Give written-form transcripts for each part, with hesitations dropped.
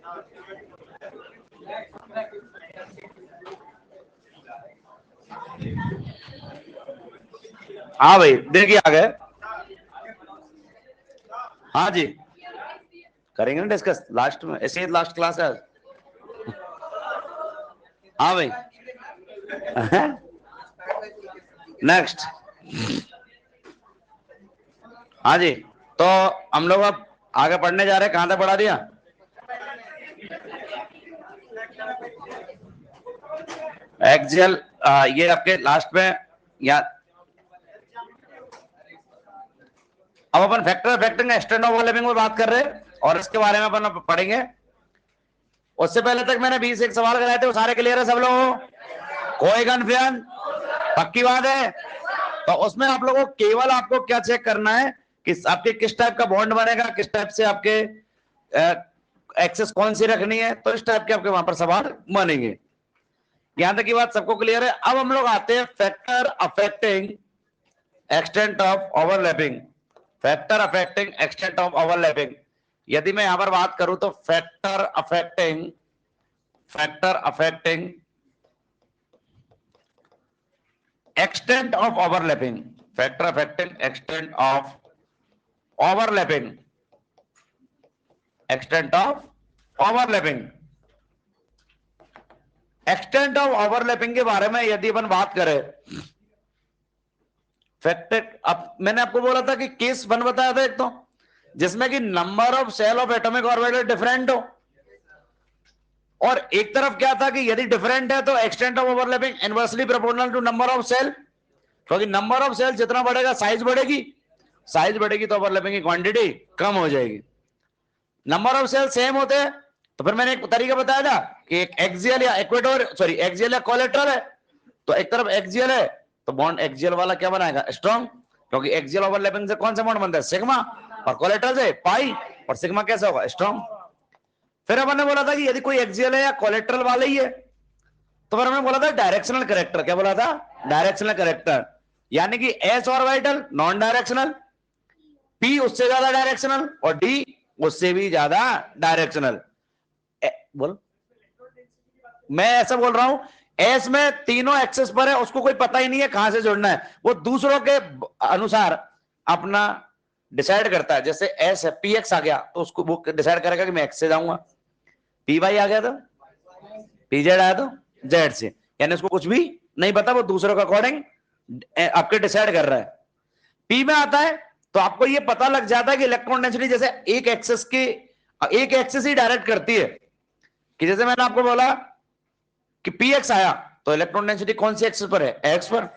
हाँ भाई देखिए आ गए। हाँ जी करेंगे ना डिस्कस लास्ट में, ऐसे ही लास्ट क्लास है। हाँ भाई नेक्स्ट। हाँ जी तो हम लोग अब आगे पढ़ने जा रहे हैं। कहां तक पढ़ा दिया? एक्सियल ये आपके लास्ट में या अब अपन फैक्टर फैक्टरिंग एक्सटेंड ओवरलैपिंग में बात कर रहे हैं और इसके बारे में अपन पढ़ेंगे। उससे पहले तक मैंने 20 एक सवाल कराए थे, वो सारे क्लियर है सब लोगों को? कोई कंफ्यूजन? पक्की बात है? तो उसमें आप लोगों को केवल आपको क्या चेक करना है कि आपके किस टाइप का बॉन्ड बनेगा, किस टाइप से आपके एक्सेस कौन सी रखनी है, तो इस टाइप के आपके वहां पर सवाल बनेंगे। यहां तक की बात सबको क्लियर है? अब हम लोग आते हैं factor affecting extent of overlapping. Factor affecting extent of overlapping, यदि मैं यहां पर बात करूं तो factor affecting extent of overlapping, factor affecting extent of overlapping, extent of overlapping, extent of overlapping के बारे में यदि अपन बात करें फैक्टर, अब मैंने आपको बोला था कि केस 1 बताया था एक, तो जिसमें कि number of shell of atomic orbital different हो, और एक तरफ क्या था कि यदि डिफरेंट है तो extent of overlapping inversely proportional to number of shell, क्योंकि नंबर ऑफ सेल जितना बढ़ेगा साइज बढ़ेगी, साइज बढ़ेगी तो ओवरलैपिंग की क्वांटिटी कम हो जाएगी। नंबर ऑफ सेल सेम होते हैं तो फिर मैंने एक तरीका बताया था कि एक एक्सियल या इक्वेटर, सॉरी एक्सियल या कोलेटरल है, तो एक तरफ एक्सियल है तो बॉन्ड एक्सियल वाला क्या बनाएगा? स्ट्रॉन्ग, क्योंकि एक्सियल ओवरलैपिंग से कौन सा बॉन्ड बनता है? सिग्मा, और कोलेटरल से पाई, और सिग्मा कैसा होगा? स्ट्रॉन्ग। फिर अपन ने बोला था कि यदि कोई एक्सियल है या कोलेटरल वाले ही है तो फिर हमने बोला था डायरेक्शनल करेक्टर। क्या बोला था? डायरेक्शनल करेक्टर, यानी कि S orbital non directional, P उससे ज्यादा डायरेक्शनल, और डी उससे भी ज्यादा डायरेक्शनल। बोल, मैं ऐसा बोल रहा हूं एस में तीनों एक्सेस पर है, उसको कोई पता ही नहीं है कहां से जुड़ना है, वो दूसरों के अनुसार अपना डिसाइड करता है। जैसे एस है, पी एक्स आ गया तो उसको वो डिसाइड करेगा कि मैं एक्स से जाऊंगा, पी वाई आ गया तो पी जेड आया तो जेड से, यानी उसको कुछ भी नहीं पता, वो दूसरों के अकॉर्डिंग आपके डिसाइड कर रहा है। पी में आता है तो आपको ये पता लग जाता है कि इलेक्ट्रॉन डेंसिटी जैसे एक एक्सेस ही डायरेक्ट करती है, कि जैसे मैंने आपको बोला कि पी एक्स आया तो इलेक्ट्रॉन डेंसिटी कौन सी एक्सेस पर है? एक्स पर।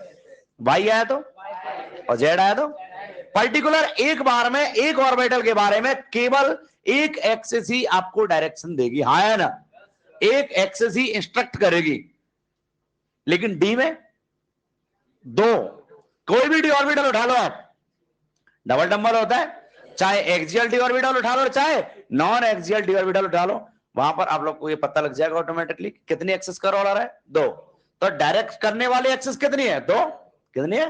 वाई आया तो, और जेड आया तो, पर्टिकुलर एक बार में एक ऑर्बिटल के बारे में केवल एक एक्सेस ही आपको डायरेक्शन देगी, हाँ है ना? एक एक्सेस ही इंस्ट्रक्ट करेगी। लेकिन डी में दो, कोई भी डी ऑर्बिटल उठा लो आप, डबल डंबल होता है, चाहे एक्सियल डी ऑर्बिटल उठा लो चाहे नॉन एक्सियल डी ऑर्बिटल उठा लो, वहां पर आप लोग को ये पता लग जाएगा ऑटोमेटिकली कितनी एक्सेस का रोल आ रहा है? दो। तो डायरेक्ट करने वाली एक्सेस कितनी है? दो। कितनी है?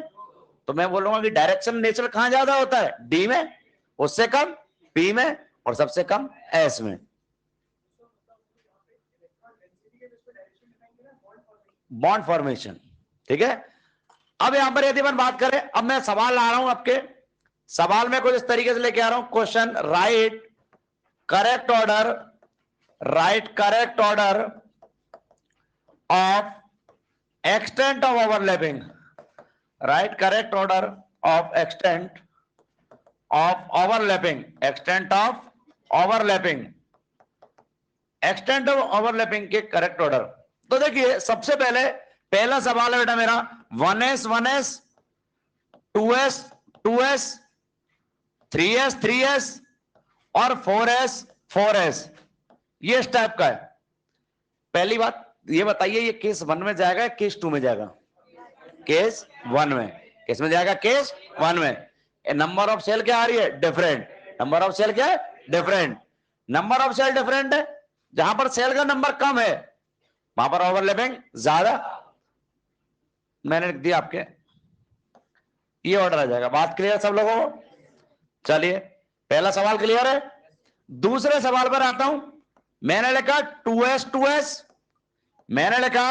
तो मैं बोलूंगा कि डायरेक्शन नेचर कहां ज्यादा होता है? डी में, उससे कम पी में, और सबसे कम एस में। बॉन्ड फॉर्मेशन, ठीक है। अब यहां पर यदि अपन बात करें, अब मैं सवाल ला रहा हूं आपके, सवाल में कुछ इस तरीके से लेके आ रहा हूं, question right correct order of extent of overlapping, right correct order of extent of overlapping, extent of overlapping, extent of overlapping के करेक्ट ऑर्डर। तो देखिए सबसे पहले पहला सवाल है बेटा मेरा 1s 1s 2s 2s 3s 3s और 4s 4s, ये इस टाइप का है। पहली बात ये बताइए ये केस 1 में जाएगा या केस 2 में जाएगा? केस 1 में। केस में जाएगा केस 1 में। नंबर ऑफ सेल क्या आ रही है? डिफरेंट। नंबर ऑफ सेल क्या है? Different. Number of shell different है, जहां पर सेल का नंबर कम है वहां पर ओवरलैपिंग ज्यादा। मैंने लिख दिया आपके, ये ऑर्डर आ जाएगा। बात क्लियर सब लोगों को? चलिए पहला सवाल क्लियर है। दूसरे सवाल पर आता हूं। मैंने लिखा 2s, मैंने लिखा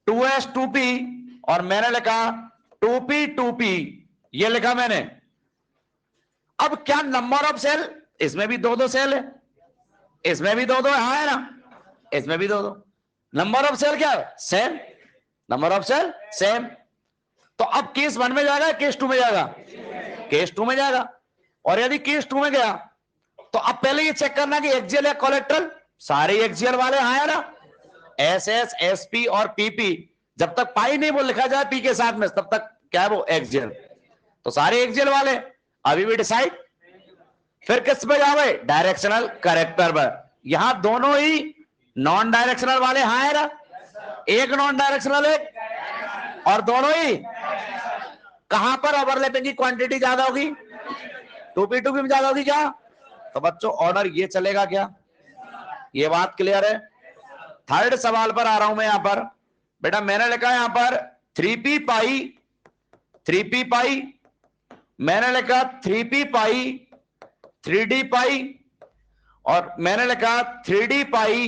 2s 2p, और मैंने लिखा 2p 2p, ये लिखा मैंने। अब क्या नंबर ऑफ सेल, इसमें भी दो दो सेल है, इसमें भी दो दो है, हाँ है ना, इसमें भी दो दो। नंबर ऑफ सेल क्या है, same, number of cell same. तो अब केस 1 में जाएगा, केस 2 में जाएगा, केस 2 में जाएगा। और यदि केस 2 में गया तो अब पहले ये चेक करना कि एक्सियल या कोलेट्रल, सारे एक्सियल वाले हाँ है ना, एस एस एस पी और पीपी, जब तक पाई नहीं वो लिखा जाए पी के साथ में, तब तक क्या है वो एक्सियल, तो सारे एक्सियल वाले। अभी भी डिसाइड, फिर किस पे जाओगे, डायरेक्शनल करेक्टर पर। यहां दोनों ही नॉन डायरेक्शनल वाले हाँ है ना, एक नॉन डायरेक्शनल एक, और दोनों ही कहां पर ओवरलैपिंग की क्वांटिटी ज्यादा होगी, 2p 2p में ज्यादा होगी क्या। तो बच्चों ऑर्डर ये चलेगा क्या, ये बात क्लियर है। थर्ड सवाल पर आ रहा हूं मैं यहां पर। बेटा मैंने लिखा है यहां पर 3p पाई 3p पाई, मैंने लिखा 3p पाई 3d पाई, और मैंने लिखा 3d पाई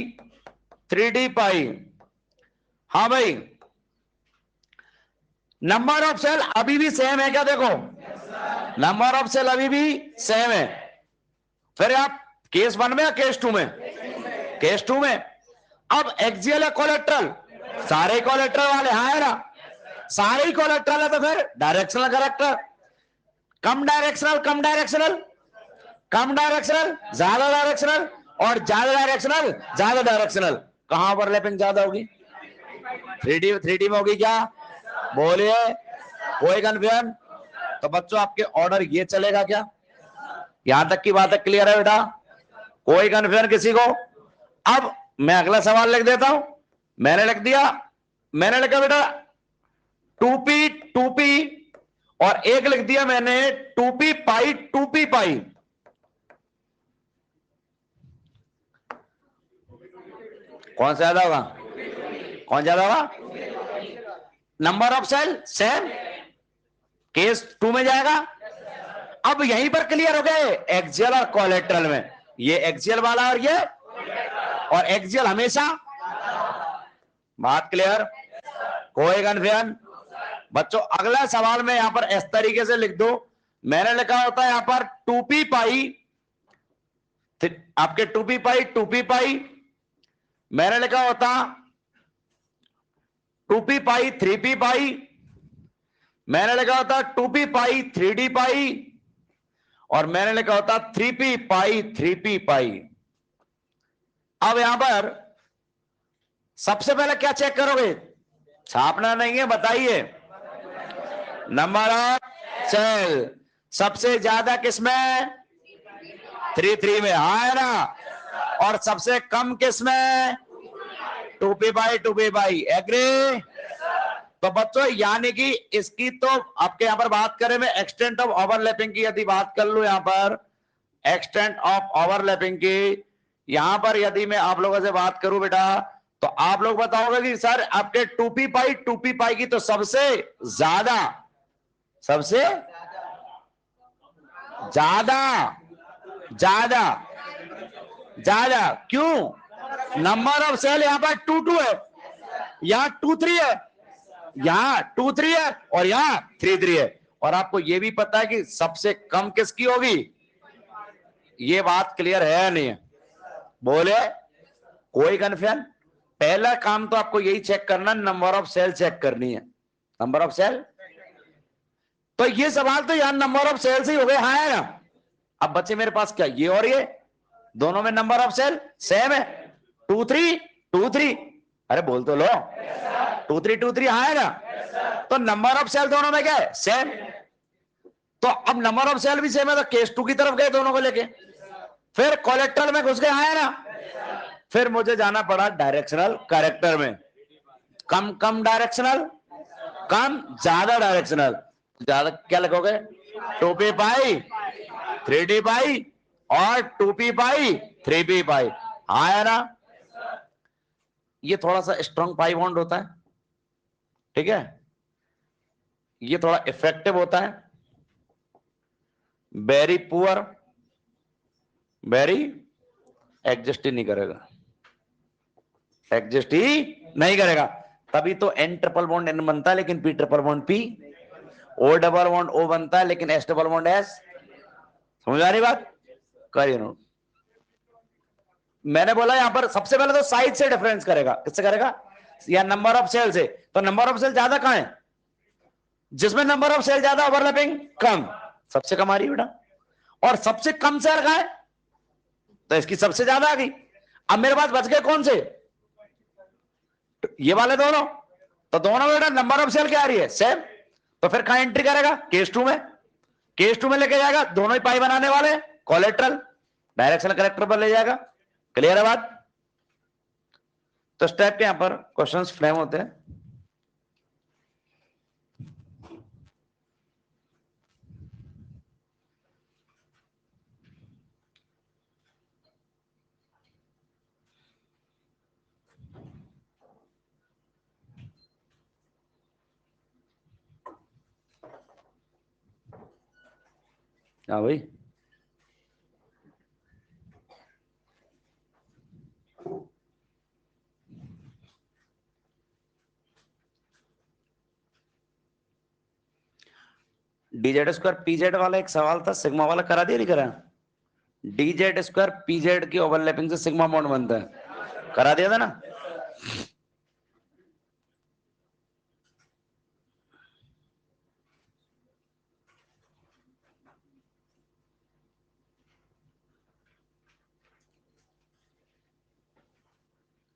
3d पाई। हाँ भाई, नंबर ऑफ सेल अभी भी सेम है क्या, देखो नंबर ऑफ सेल अभी भी सेम है। फिर आप केस 1 में या केस 2 में, केस 2 में। अब एक्सियल है कोलेट्रल, सारे कोलेट्रल वाले हाँ है ना, सारे ही कोलेट्रल है, तो फिर डायरेक्शनल करेक्टर। कम डायरेक्शनल कम डायरेक्शनल, कम डायरेक्शनल ज्यादा डायरेक्शनल, और ज्यादा डायरेक्शनल ज्यादा डायरेक्शनल। कहां ओवरलैपिंग ज्यादा होगी, 3D में होगी क्या, बोलिए, कोई कंफ्यूजन। तो बच्चों आपके ऑर्डर ये चलेगा क्या, यहां तक की बात क्लियर है बेटा, कोई कंफ्यूजन किसी को। अब मैं अगला सवाल लिख देता हूं। मैंने लिख दिया, मैंने लिखा बेटा 2p 2p, और एक लिख दिया मैंने 2p पाई 2p पाई। कौन सा ज्यादा होगा, कौन ज्यादा होगा, number of cell same, case 2 में जाएगा। अब यहीं पर क्लियर हो गए एक्सियल और कोलेट्रल में, ये एक्सियल वाला और ये, और एक्सियल हमेशा, बात क्लियर, कोई कंफ्यूजन। बच्चों अगला सवाल में यहां पर इस तरीके से लिख दो। मैंने लिखा होता है यहां पर 2p पाई, आपके 2p पाई 2p पाई, मैंने लिखा होता 2p पाई 3p पाई, मैंने लिखा होता 2p पाई 3d पाई, और मैंने लिखा होता 3p पाई 3p पाई। अब यहां पर सबसे पहले क्या चेक करोगे, छापना नहीं है, बताइए, नंबर ऑफ सेल सबसे ज्यादा किसमें, 3 में हाँ है ना, और सबसे कम किसमें, 2p पाई, एग्री। तो बच्चों यानी कि इसकी तो आपके यहां पर बात करें मैं एक्सटेंट ऑफ ओवरलैपिंग की, यदि बात कर लूं यहां पर एक्सटेंट ऑफ ओवरलैपिंग की, यहां पर यदि मैं आप लोगों से बात करूं बेटा, तो आप लोग बताओगे कि सर आपके 2p पाई की तो सबसे ज्यादा, सबसे ज्यादा ज्यादा ज्यादा, क्यों, नंबर ऑफ सेल यहां पर 2 है, यहां 2 3 है, यहां 2 3 है, और यहां 3 है। और आपको यह भी पता है कि सबसे कम किसकी होगी, ये बात क्लियर है नहीं है, बोले, कोई कंफ्यूजन। पहला काम तो आपको यही चेक करना, नंबर ऑफ सेल चेक करनी है, नंबर ऑफ सेल। तो ये सवाल तो यार नंबर ऑफ सेल से ही हो गए हाँ है ना। अब बच्चे मेरे पास क्या, ये और ये दोनों में नंबर ऑफ सेल सेम है, 2 3, अरे बोल तो लो, 2 3 हाँ है ना। तो नंबर ऑफ सेल दोनों में क्या है, सेम। तो अब नंबर ऑफ सेल भी सेम है, तो केस 2 की तरफ गए दोनों को लेके, फिर कोलेट्रल में घुस गए हाँ है ना। फिर मुझे जाना पड़ा डायरेक्शनल कैरेक्टर में, कम कम डायरेक्शनल, कम ज्यादा डायरेक्शनल। ज्यादा क्या लिखोगे, 2p पाई 3d पाई और 2p पाई 3p पाई, हाँ है ना। ये थोड़ा सा स्ट्रॉन्ग पाई बॉन्ड होता है, ठीक है, ये थोड़ा इफेक्टिव होता है, वेरी पुअर, वेरी एडजस्ट ही नहीं करेगा। एग्जिस्ट ही नहीं करेगा। तभी तो N ट्रिपल बॉन्ड N बनता है लेकिन P triple bond P, O double bond O बनता है लेकिन S डबल बॉन्ड S। समझ आ रही बात? करिए नोट। मैंने बोला यहां पर सबसे पहले तो साइज से डिफरेंस करेगा। किससे करेगा? या नंबर ऑफ सेल से। तो नंबर ऑफ सेल ज्यादा कहां है? जिसमें नंबर ऑफ सेल ज्यादा, ओवरलैपिंग कम। सबसे कम आ रही है बेटा। और सबसे कम सेल कहां है? तो इसकी सबसे ज्यादा आ गई। अब मेरे पास बच गए कौन से? ये वाले दोनों। तो दोनों बेटा नंबर ऑफ सेल क्या आ रही है? सेम। तो फिर कहां एंट्री करेगा? केस 2 में। केस 2 में लेके जाएगा, दोनों ही पाई बनाने वाले, कोलेट्रल डायरेक्शनल करेक्टर पर ले जाएगा। क्लियर है बात? तो स्टेप के यहां पर क्वेश्चंस फ्रेम होते हैं। हाँ भाई, डीजेड स्क्वायर पीजेड वाला एक सवाल था, सिग्मा वाला करा दिया नहीं करा? डीजेड स्क्वायर पीजेड की ओवरलैपिंग से सिग्मा बॉन्ड बनता है, करा दिया था ना?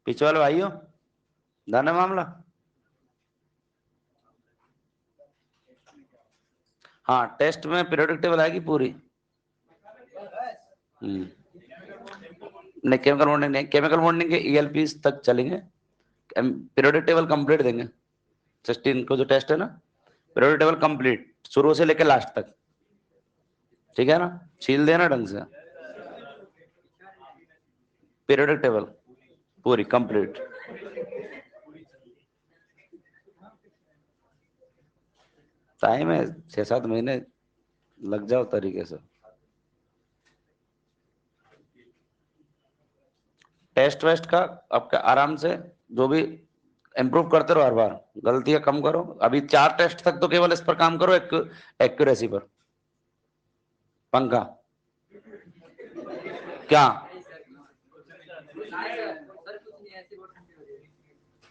पीछे वाले भाइयों, जाना मामला। हाँ, टेस्ट में पीरियोडिक टेबल आएगी पूरी। नहीं, केमिकल बॉन्डिंग नहीं, केमिकल बॉन्डिंग के ईएलपी तक चलेंगे, पीरियोडिक टेबल कंप्लीट देंगे। 16 को जो टेस्ट है ना, पीरियोडिक टेबल कंप्लीट शुरू से लेकर लास्ट तक, ठीक है ना? छील देना ढंग से। पीरियोडिक टेबल पूरी कंप्लीट। टाइम है 6-7 महीने, लग जाओ तरीके से। टेस्ट वेस्ट का आपका आराम से जो भी इंप्रूव करते रहो, हर बार गलतियां कम करो। अभी 4 टेस्ट तक तो केवल इस पर काम करो, एक्यूरेसी पर। पंखा क्या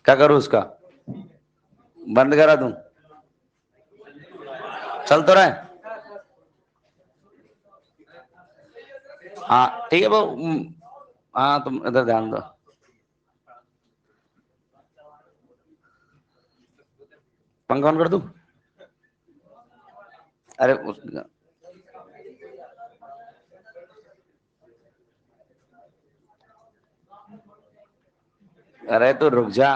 क्या करूं? उसका बंद करा दूं? चल तो रहा है। हाँ ठीक है वो। हाँ तुम इधर ध्यान दो। पंखा ऑन कर दूं? अरे अरे तो रुक जा।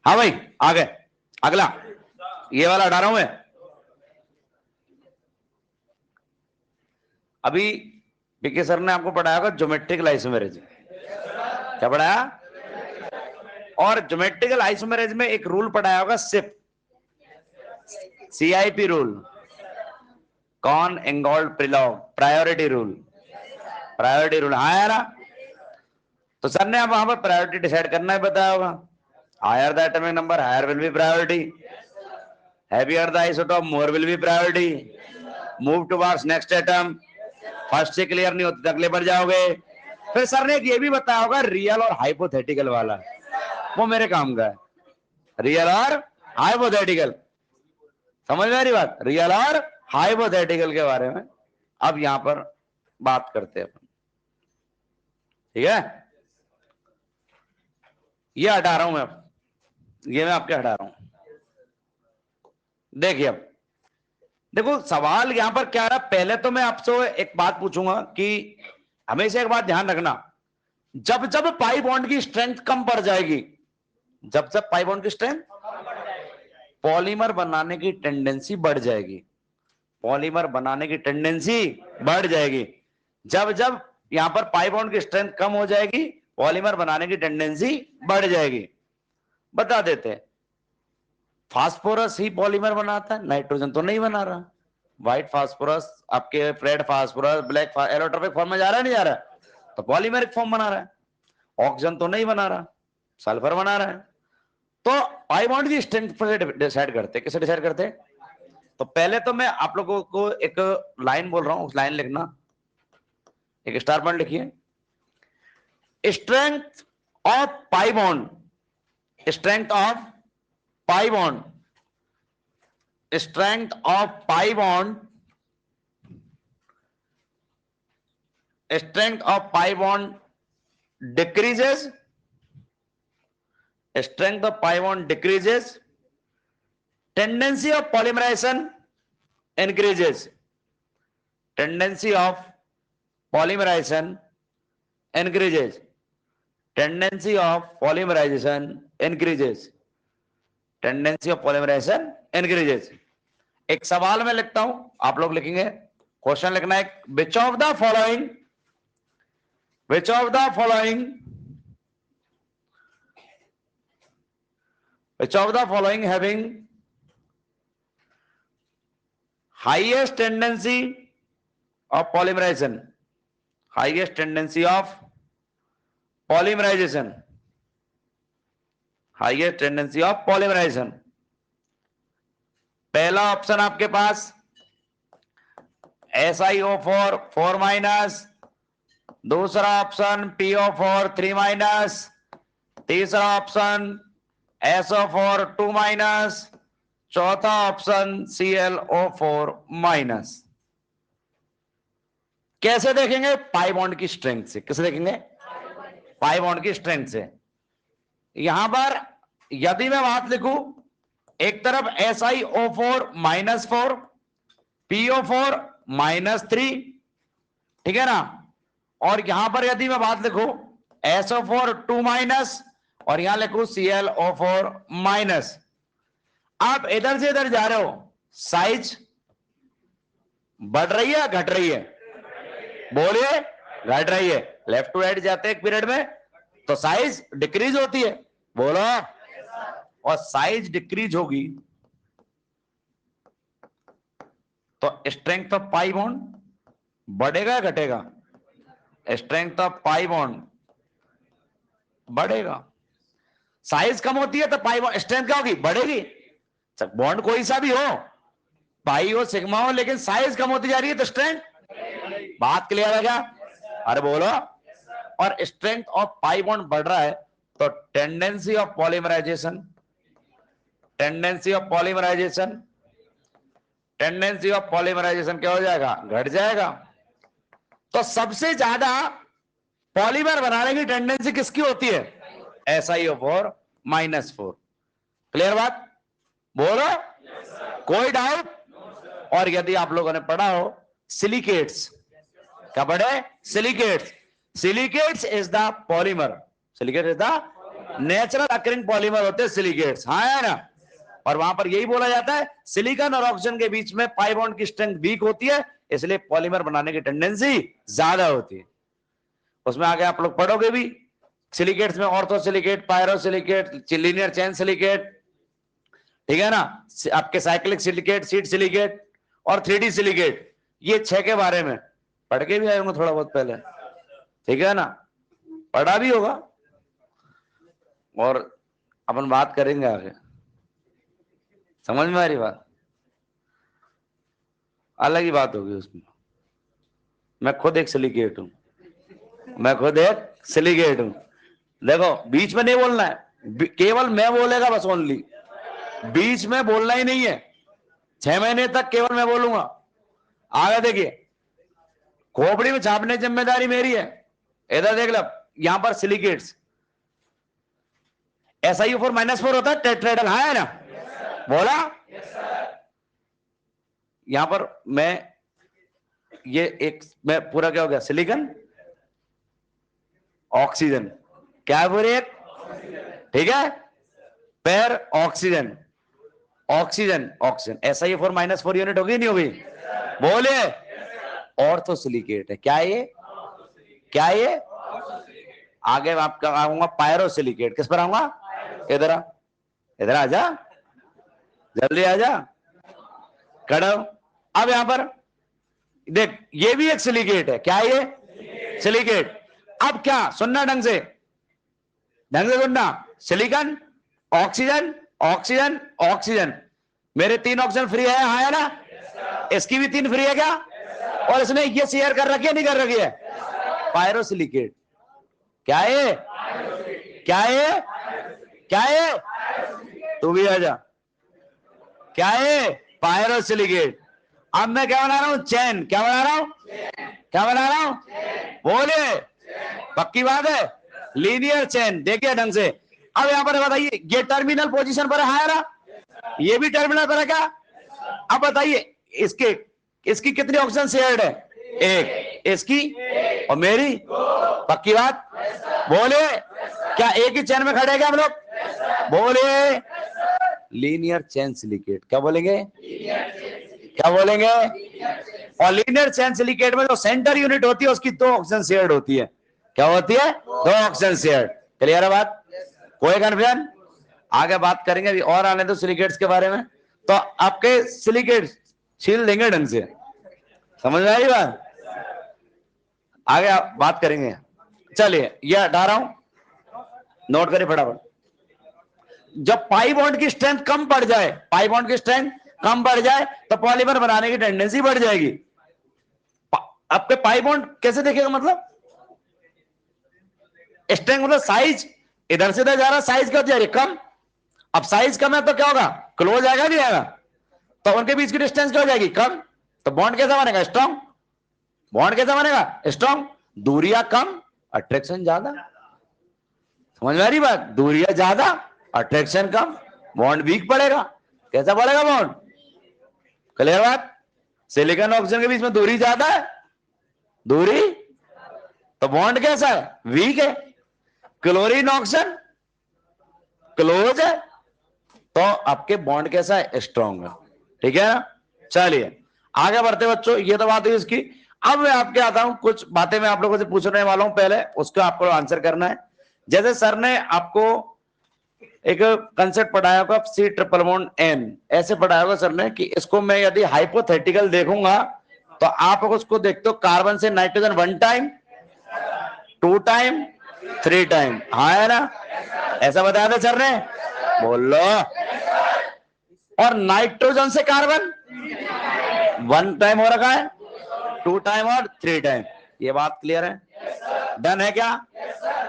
हाँ भाई, आ गए। अगला ये वाला हटा रहा हूं मैं। अभी पीके सर ने आपको पढ़ाया होगा ज्योमेट्रिकल आइसोमेरिज्म। क्या पढ़ाया? और ज्योमेट्रिकल आइसोमेरिज्म में एक रूल पढ़ाया होगा, CIP, CIP rule, Cahn Ingold Prelog priority rule. Priority rule हाँ यार। तो सर ने अब वहां पर प्रायोरिटी डिसाइड करना है बताया होगा। Higher the atomic number higher will be priority, heavier the isotope more will be priority, move towards next atom, first से क्लियर नहीं होती अगले बढ़ जाओगे। फिर सर ने ये भी बताया होगा रियल और हाइपोथेटिकल वाला, वो मेरे काम का है। रियल और हाइपोथेटिकल, समझ में आ रही बात? रियल और हाइपोथेटिकल के बारे में अब यहां पर बात करते हैं अपन, ठीक है? ये हटा रहा हूं मैं, अब ये मैं आपके हटा रहा हूं। देखिए अब देखो सवाल यहां पर क्या रहा। पहले तो मैं आपसे एक बात पूछूंगा कि हमेशा एक बात ध्यान रखना, जब जब पाई बॉन्ड की स्ट्रेंथ कम पड़ जाएगी, जब जब पाई बॉन्ड की स्ट्रेंथ, पॉलीमर बनाने की टेंडेंसी बढ़ जाएगी। पॉलीमर बनाने की टेंडेंसी बढ़ जाएगी। जब जब यहां पर पाई बॉन्ड की स्ट्रेंथ कम हो जाएगी, पॉलीमर बनाने की टेंडेंसी बढ़ जाएगी। बता देते हैं, फास्फोरस ही पॉलीमर बनाता है, नाइट्रोजन तो नहीं बना रहा। व्हाइट फास्फोरस आपके red phosphorus black allotropic form में जा रहा है, नहीं जा रहा? तो पॉलीमेरिक फॉर्म बना रहा है। ऑक्सीजन तो नहीं बना रहा, सल्फर बना रहा है। तो पाई बॉन्ड की स्ट्रेंथ पर डिसाइड करते, किसे डिसाइड करते? तो पहले तो मैं आप लोगों को एक लाइन बोल रहा हूं, उस लाइन लिखना, एक स्टार पॉइंट लिखिए। Strength of pi bond, strength of pi bond, strength of pi bond, strength of pi bond decreases, strength of pi bond decreases, tendency of polymerization increases, tendency of polymerization increases, tendency of polymerization increases, tendency of polymerization increases। एक सवाल में लिखता हूं, आप लोग लिखेंगे, question लिखना है, which of the following having highest tendency of polymerization, highest tendency of polymerization, highest tendency of polymerization। पहला ऑप्शन आपके पास SiO4 4 माइनस, दूसरा ऑप्शन PO4 3 माइनस, तीसरा ऑप्शन SO4 2 माइनस, चौथा ऑप्शन ClO4 माइनस। कैसे देखेंगे? पाई बॉन्ड की strength से। किसे देखेंगे? पाई बॉन्ड की स्ट्रेंथ से। यहां पर यदि मैं बात लिखूं, एक तरफ SiO4 -4, PO4 -3, ठीक है ना, और यहां पर यदि मैं बात लिखूं SO4 2 माइनस और यहां लिखूं ClO4 माइनस। आप इधर से इधर जा रहे हो, साइज बढ़ रही है घट रही है? बोलिए, घट रही है। लेफ्ट टू राइट जाते हैं एक पीरियड में तो साइज डिक्रीज होती है, बोलो, और साइज डिक्रीज होगी तो स्ट्रेंथ ऑफ पाई बॉन्ड बढ़ेगा या घटेगा? स्ट्रेंथ ऑफ पाई बॉन्ड बढ़ेगा। साइज कम होती है तो पाई बॉन्ड स्ट्रेंथ क्या होगी? बढ़ेगी। बॉन्ड कोई सा भी हो, पाई हो सिग्मा हो, लेकिन साइज कम होती जा रही है तो स्ट्रेंथ, बात क्लियर है क्या? अरे बोलो। और स्ट्रेंथ ऑफ पाई बॉन्ड बढ़ रहा है तो tendency of polymerisation, tendency of polymerisation, tendency of polymerisation क्या हो जाएगा? घट जाएगा। तो सबसे ज्यादा पॉलीमर बनाने की टेंडेंसी किसकी होती है? SiO4 -4। क्लियर बात? बोलो, कोई डाउट? और यदि आप लोगों ने पढ़ा हो सिलिकेट्स, क्या पढ़े? Silicates, silicates is the polymer, silicate is the natural occurring polymer होते हैं सिलिकेट्स, हाँ है ना। और वहां पर यही बोला जाता है सिलिकॉन और ऑक्सीजन के बीच में पाई बॉन्ड की स्ट्रेंथ वीक होती है, इसलिए पॉलीमर बनाने की टेंडेंसी ज्यादा होती है। उसमें आगे आप लोग पढ़ोगे भी, सिलिकेट्स में ortho silicate, pyro silicate, linear chain silicate, ठीक है ना, आपके साइक्लिक सिलिकेट, सीड सिलिकेट और 3D सिलिकेट, ये 6 के बारे में पढ़ के भी आए होंगे थोड़ा बहुत पहले, ठीक है ना, पढ़ा भी होगा। और अपन बात करेंगे आगे, समझ में आ रही बात? अलग ही बात होगी उसमें। मैं खुद एक सिलिकेट हूं, मैं खुद एक सिलिकेट हूं। देखो, बीच में नहीं बोलना है, केवल मैं बोलेगा बस, ओनली बीच में बोलना ही नहीं है। 6 महीने तक केवल मैं बोलूंगा। आगे देखिए, खोपड़ी में छापने जिम्मेदारी मेरी है। इधर देख लो, यहां पर सिलिकेट्स SiO4 -4 होता है टेट्राहेड्रल, हाँ है ना, बोला। यहां पर मैं ये एक मैं पूरा क्या हो गया? सिलिकॉन ऑक्सीजन, क्या है पूरे एक, ठीक है, पैर oxygen, oxygen oxygen, SiO4 -4 unit होगी नहीं होगी? बोले, ऑर्थो सिलिकेट है। क्या है ये? क्या है ये? आगे मैं आपका आऊंगा पायरो सिलिकेट। किस पर आऊंगा? इधर आ, इधर आ जा, जल्दी आ जा, खड़ा। अब यहां पर देख, ये भी एक सिलिकेट है। क्या है ये? सिलिकेट। अब क्या सुनना, ढंग से सुनना, सिलिकॉन, ऑक्सीजन, ऑक्सीजन, ऑक्सीजन, मेरे 3 ऑक्सीजन फ्री है, हाँ है ना? इसकी भी 3 फ्री है क्या? और इसने ये शेयर कर रखी है नहीं कर रखी है? पायरोसिलिकेट। क्या है? क्या है? क्या है? तू भी आ जा। क्या है? पायरोसिलिकेट। अब मैं क्या बना रहा हूं? चैन। क्या बना रहा हूं? क्या बना रहा हूं? बोले, पक्की बात है, लीनियर चैन। देखिए ढंग से। अब यहां पर बताइए, ये टर्मिनल पोजीशन पर है ना? ये भी टर्मिनल पर है क्या? अब बताइए, इसकी कितनी ऑक्सीजन शेयर्ड है? एक। इसकी और मेरी? पक्की बात? बोले, क्या एक ही चैन में खड़े हैं क्या हम लोग? बोले, लीनियर चैन सिलिकेट। क्या बोलेंगे? क्या बोलेंगे? और लीनियर चैन सिलिकेट में जो सेंटर यूनिट होती है उसकी 2 ऑक्सीजन शेयर्ड होती है। क्या होती है? 2 ऑक्सीजन शेयर्ड। क्लियर है बात? कोई कंफ्यूजन? आगे बात करेंगे अभी और आने दो सिलिकेट्स के बारे में। तो आपके सिलिकेट छील देंगे ढंग से, समझ में आई बात? आगे बात करेंगे। चलिए ये हटा रहा हूं, नोट करिए फटाफट। जब पाई बॉन्ड की स्ट्रेंथ कम पड़ जाए, पाई बॉन्ड की स्ट्रेंथ कम बढ़ जाए तो पॉलीमर बनाने की टेंडेंसी बढ़ जाएगी। आपके पाई बॉन्ड कैसे देखेगा? मतलब स्ट्रेंथ मतलब साइज, इधर से इधर जा रहा, साइज क्या हो जाएगी? कम। अब साइज कम है तो क्या होगा? क्लोज आएगा नहीं आएगा? तो उनके बीच की डिस्टेंस क्या हो जाएगी? कम। तो बॉन्ड कैसा बनेगा? स्ट्रॉन्ग। बॉन्ड कैसा बनेगा? स्ट्रॉन्ग। दूरियां कम, अट्रैक्शन ज्यादा। समझ में आ रही बात? दूरियां ज्यादा, अट्रैक्शन कम, बॉन्ड वीक पड़ेगा। कैसा पड़ेगा बॉन्ड? क्लियर बात? सिलिकॉन ऑक्सीजन के बीच में दूरी ज्यादा है, दूरी, तो बॉन्ड कैसा है? वीक है। क्लोरीन ऑक्सीजन क्लोज है, तो आपके बॉन्ड कैसा है? स्ट्रॉन्ग है। ठीक है ना? चलिए आगे बढ़ते बच्चों, ये तो बात हुई इसकी। अब मैं आपके आता हूं, कुछ बातें मैं आप लोगों से पूछने वाला हूं, पहले उसका आपको आंसर करना है। जैसे सर ने आपको एक कंसेप्ट पढ़ाया होगा, सी ट्रिपल बॉन्ड एन, ऐसे पढ़ाया होगा सर ने कि इसको मैं यदि हाइपोथेटिकल देखूंगा तो आप उसको देखते हो कार्बन से नाइट्रोजन 1 टाइम, 2 टाइम, 3 टाइम, हाँ है ना? ऐसा बताया था सर ने, बोल लो। और नाइट्रोजन से कार्बन 1 टाइम हो रखा है, 2 टाइम और 3 टाइम। ये बात क्लियर है? डन है क्या?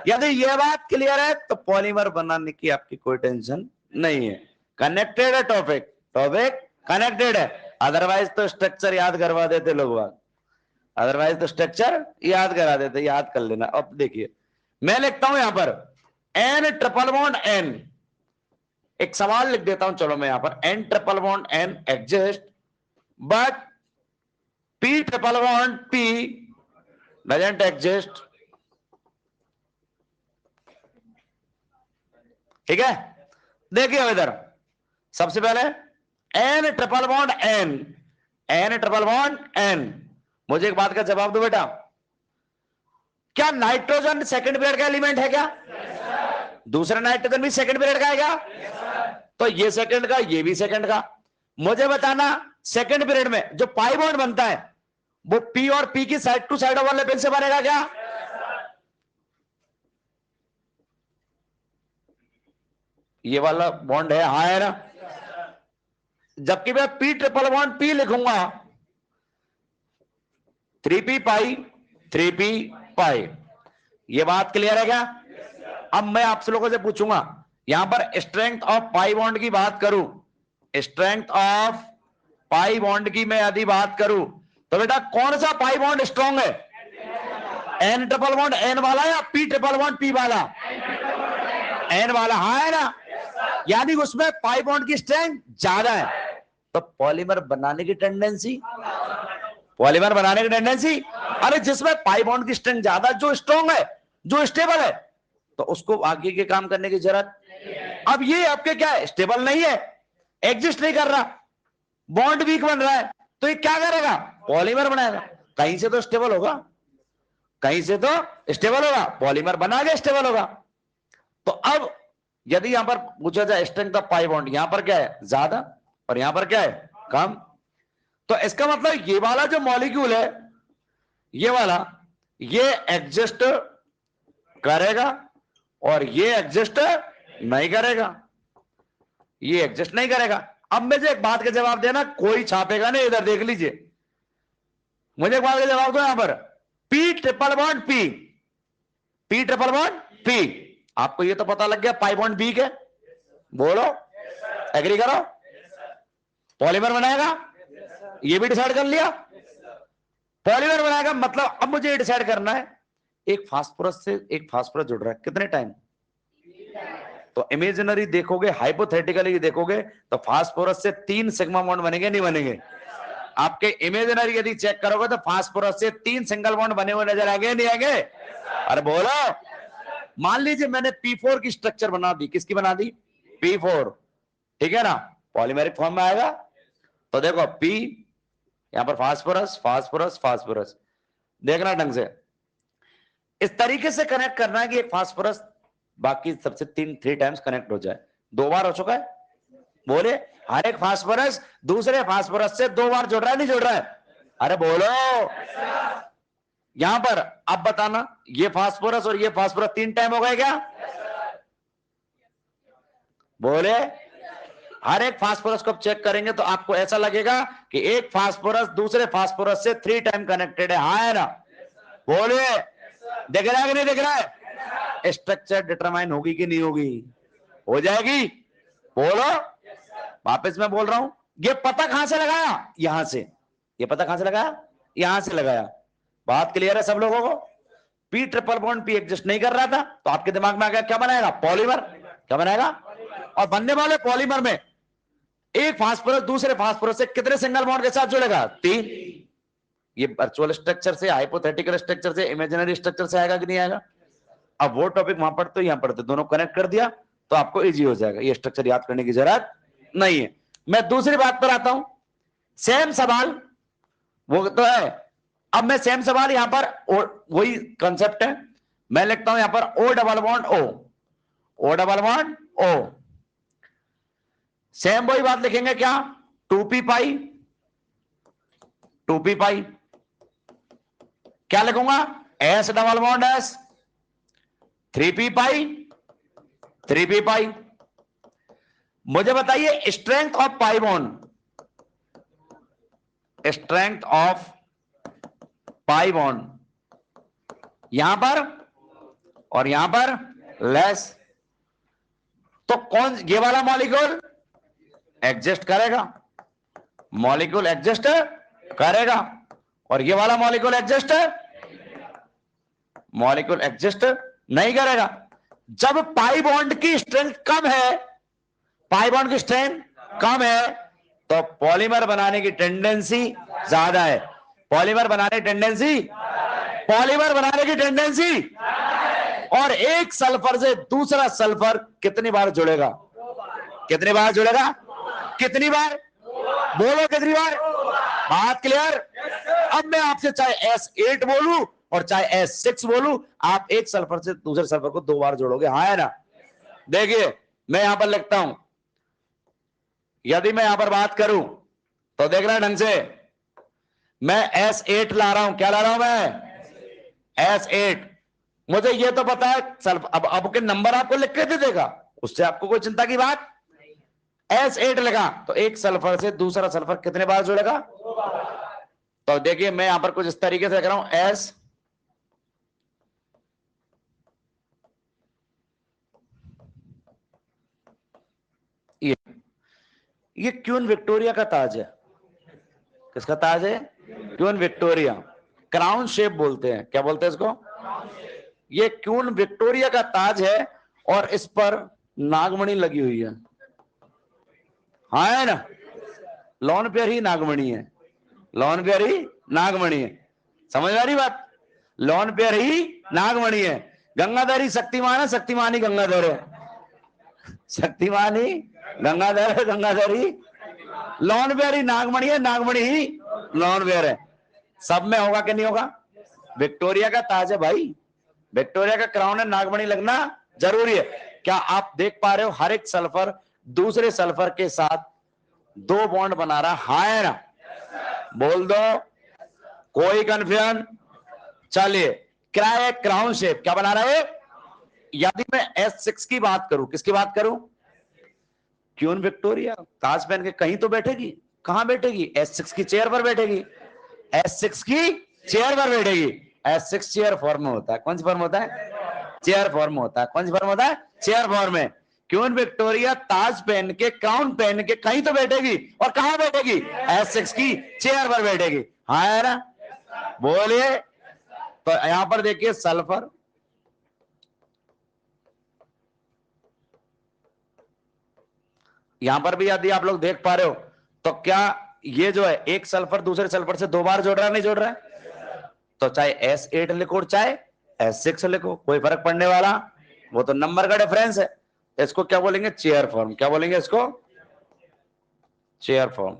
यदि ये बात क्लियर है तो पॉलीमर बनाने की आपकी कोई टेंशन नहीं है। कनेक्टेड है टॉपिक, टॉपिक कनेक्टेड है। अदरवाइज तो स्ट्रक्चर याद करवा देते लोग बात, अदरवाइज तो स्ट्रक्चर याद करा देते, याद कर लेना। अब देखिए मैं लिखता हूं यहां पर एन ट्रिपल बॉन्ड एन, एक सवाल लिख देता हूं, चलो मैं यहां पर N triple bond N exist but P triple bond P doesn't exist. ठीक है? देखिए अब इधर सबसे पहले N triple bond N, N triple bond N. मुझे एक बात का जवाब दो बेटा, क्या नाइट्रोजन सेकंड पीरियड का एलिमेंट है क्या? दूसरा नाइट्रोजन भी सेकंड पीरियड का है क्या? तो ये सेकंड का, ये भी सेकंड का। मुझे बताना सेकंड पीरियड में जो पाई बॉन्ड बनता है वो पी और पी की साइड टू साइड ओवरलैपिंग से बनेगा क्या? ये वाला बॉन्ड है, हाँ है ना? जबकि मैं पी ट्रिपल बॉन्ड पी लिखूंगा 3p पाई 3p पाई। ये बात क्लियर है क्या? अब मैं आपसे लोगों से पूछूंगा, यहां पर स्ट्रेंथ ऑफ पाई बॉन्ड की बात करूं, स्ट्रेंथ ऑफ पाई बॉन्ड की मैं यदि बात करूं तो बेटा कौन सा पाई बॉन्ड स्ट्रॉन्ग है? एन ट्रिपल बॉन्ड एन वाला या पी ट्रिपल बॉन्ड पी वाला? एन वाला, हाँ है ना? यानी उसमें पाई बॉन्ड की स्ट्रेंथ ज्यादा है, तो पॉलीमर बनाने की टेंडेंसी, पॉलीमर बनाने की टेंडेंसी, अरे जिसमें पाई बॉन्ड की स्ट्रेंथ ज्यादा, जो स्ट्रॉन्ग है, जो स्टेबल है, तो उसको आगे के काम करने की जरूरत। अब ये आपके क्या है? स्टेबल नहीं है, एग्जिस्ट नहीं कर रहा, बॉन्ड वीक बन रहा है, तो ये क्या करेगा? पॉलीमर बनाएगा। कहीं से तो स्टेबल होगा, कहीं से तो स्टेबल होगा, पॉलीमर बना के स्टेबल होगा। तो अब यदि यहां पर पूछा जाए स्ट्रेंथ ऑफ पाई बॉन्ड, यहां पर क्या है? ज्यादा, और यहां पर क्या है? कम। तो इसका मतलब ये वाला जो मॉलिक्यूल है, ये वाला, ये एग्जिस्ट करेगा और ये एग्जिस्ट नहीं करेगा, ये एग्जिस्ट नहीं करेगा। अब मुझे एक बात का जवाब देना, कोई छापेगा नहीं, इधर देख लीजिए, मुझे एक बात का जवाब दो। यहां पर P triple bond P, P triple bond P, आपको ये तो पता लग गया पाई बॉन्ड बी के, बोलो एग्री करो, पॉलीमर बनाएगा, ये भी डिसाइड कर लिया, पॉलीमर बनाएगा। मतलब अब मुझे ये डिसाइड करना है, एक फास्फोरस से एक फास्फोरस जुड़ रहा है कितने टाइम, तो इमेजिनरी देखोगे, हाइपोथेटिकली देखोगे तो फास्फोरस से 3 सिग्मा बॉन्ड बनेंगे, नहीं बनेंगे? आपके इमेजिनरी यदि चेक करोगे तो फास्फोरस से 3 सिंगल बॉन्ड बने हुए नजर आएंगे, नहीं आएंगे? अरे बोलो। मान लीजिए मैंने P4 की स्ट्रक्चर बना दी, किसकी बना दी? P4, ठीक है ना, पॉलीमेरिक फॉर्म में आएगा। तो देखो P, यहां पर फास्फोरस फास्फोरस फास्फोरस, देखना ढंग से, इस तरीके से कनेक्ट करना है कि एक फास्फोरस बाकी सबसे 3 टाइम्स कनेक्ट हो जाए। 2 बार हो चुका है, बोले हर एक फास्फोरस दूसरे फास्फोरस से 2 बार जुड़ रहा है, नहीं जुड़ रहा है? अरे बोलो। यहां पर अब बताना, ये फास्फोरस और ये फास्फोरस 3 टाइम हो गए क्या? बोले हर एक फास्फोरस को चेक करेंगे तो आपको ऐसा लगेगा कि एक फास्फोरस दूसरे फास्फोरस से 3 टाइम कनेक्टेड है, हाँ है ना? बोले दिख रहा है कि नहीं दिख रहा है? स्ट्रक्चर डिटरमाइन होगी कि नहीं होगी? हो जाएगी, बोलो। वापस मैं बोल रहा हूं, ये पता कहां से लगाया? यहां से। ये पता कहां से लगाया? यहां से लगाया। बात क्लियर है सब लोगों को? P triple bond P exist नहीं कर रहा था, तो आपके दिमाग में आ गया क्या बनाएगा? पॉलीमर। क्या बनाएगा? और बनने वाले पॉलीमर में एक फास्फोरस दूसरे फास्फोरस से कितने सिंगल बॉन्ड के साथ जुड़ेगा? 3। ये वर्चुअल स्ट्रक्चर से, हाइपोथेटिकल स्ट्रक्चर से, इमेजिनरी स्ट्रक्चर से आएगा कि नहीं आएगा? अब वो टॉपिक वहां पढ़ते यहां पढ़ते, दोनों कनेक्ट कर दिया तो आपको इजी हो जाएगा, ये स्ट्रक्चर याद करने की जरूरत नहीं है। मैं दूसरी बात पर आता हूं, सेम सवाल वो तो है। अब मैं सेम सवाल यहां पर वही कंसेप्ट है, मैं लिखता हूं यहां पर O double bond O, O double bond O, same वही बात लिखेंगे क्या? 2p पाई, 2p पाई, क्या लिखूंगा? S double bond S, 3p पाई, 3p पाई। मुझे बताइए strength of pi bond, strength of pi bond यहां पर और यहां पर लेस, तो कौन ये वाला मॉलिक्यूल एग्जिस्ट करेगा, मॉलिक्यूल एग्जिस्ट करेगा, और ये वाला मॉलिक्यूल एग्जिस्ट नहीं करेगा। जब पाई बॉन्ड की स्ट्रेंथ कम है, पाई बॉन्ड की स्ट्रेंथ कम है, तो पॉलीमर बनाने की टेंडेंसी ज्यादा है, पॉलीमर बनाने की टेंडेंसी, पॉलीमर बनाने की टेंडेंसी। और एक सल्फर से दूसरा सल्फर कितनी बार जुड़ेगा? कितनी बार जुड़ेगा? कितनी बार? बोलो कितनी बार? बात क्लियर? अब मैं आपसे चाहे S8 बोलूं और चाहे S6 बोलूं, आप एक सल्फर से दूसरे सल्फर को 2 बार जोड़ोगे, हाँ है ना? देखिए मैं यहां पर लिखता हूं, यदि मैं यहां पर बात करूं तो देख रहे हैं ढंग से, मैं S8 ला रहा हूं, क्या ला रहा हूं मैं? S8। मुझे ये तो पता है सल्फर, अब के नंबर आपको लिख के दे देगा, उससे आपको कोई चिंता की बात। S8 लगा तो एक सल्फर से दूसरा सल्फर कितने बार जुड़ेगा? तो देखिए मैं यहां पर कुछ इस तरीके से लिख रहा हूं, S ये क्वीन विक्टोरिया का ताज है। किसका ताज है? क्वीन विक्टोरिया, क्राउन शेप बोलते हैं, क्या बोलते हैं इसको? ये क्वीन विक्टोरिया का ताज है और इस पर नागमणि लगी हुई है, हाँ है ना? लॉन पेयर ही नागमणि है, लॉन पेयर ही नागमणि है, समझ आ रही बात? लॉन पेयर ही नागमणि है। गंगाधर ही शक्तिमान है, शक्तिमान ही गंगाधर है, शक्तिमान ही गंगाधर है, गंगाधर ही लॉन पेयर ही नागमणि है, नागमणि ही लॉन पेयर है। सब में होगा कि नहीं होगा? विक्टोरिया का ताज है भाई, विक्टोरिया का क्राउन है, नागमणि लगना जरूरी है। क्या आप देख पा रहे हो? हर एक सल्फर दूसरे सल्फर के साथ 2 बॉन्ड बना रहा, हाँ है ना? बोल दो, कोई कंफ्यूजन? चलिए क्या है? क्राउन शेप, क्या बना रहा है? यदि मैं S6 की बात करूं, किसकी बात करूं? क्वीन विक्टोरिया ताज पहन के कहीं तो बैठेगी, कहां बैठेगी? S6 की चेयर पर बैठेगी, S6 की चेयर पर बैठेगी। S6 चेयर फॉर्म में होता है। कौन सी फॉर्म होता है? चेयर फॉर्म होता है। कौन सी फॉर्म होता है? चेयर फॉर्म में। क्वीन विक्टोरिया ताज पहन के, क्राउन पहन के कहीं तो बैठेगी, और कहां बैठेगी? S6 की चेयर पर बैठेगी। हाँ है ना? बोलिए। तो यहां पर देखिए सल्फर, यहां पर भी यदि आप लोग देख पा रहे हो तो क्या ये जो है एक सल्फर दूसरे सल्फर से 2 बार जोड़ रहा है, नहीं जोड़ रहा है? तो चाहे S8 लिखो चाहे S6 लिखो, कोई फर्क पड़ने वाला, वो तो नंबर का डिफरेंस है। इसको क्या बोलेंगे? Chair form. क्या बोलेंगे इसको? Chair form.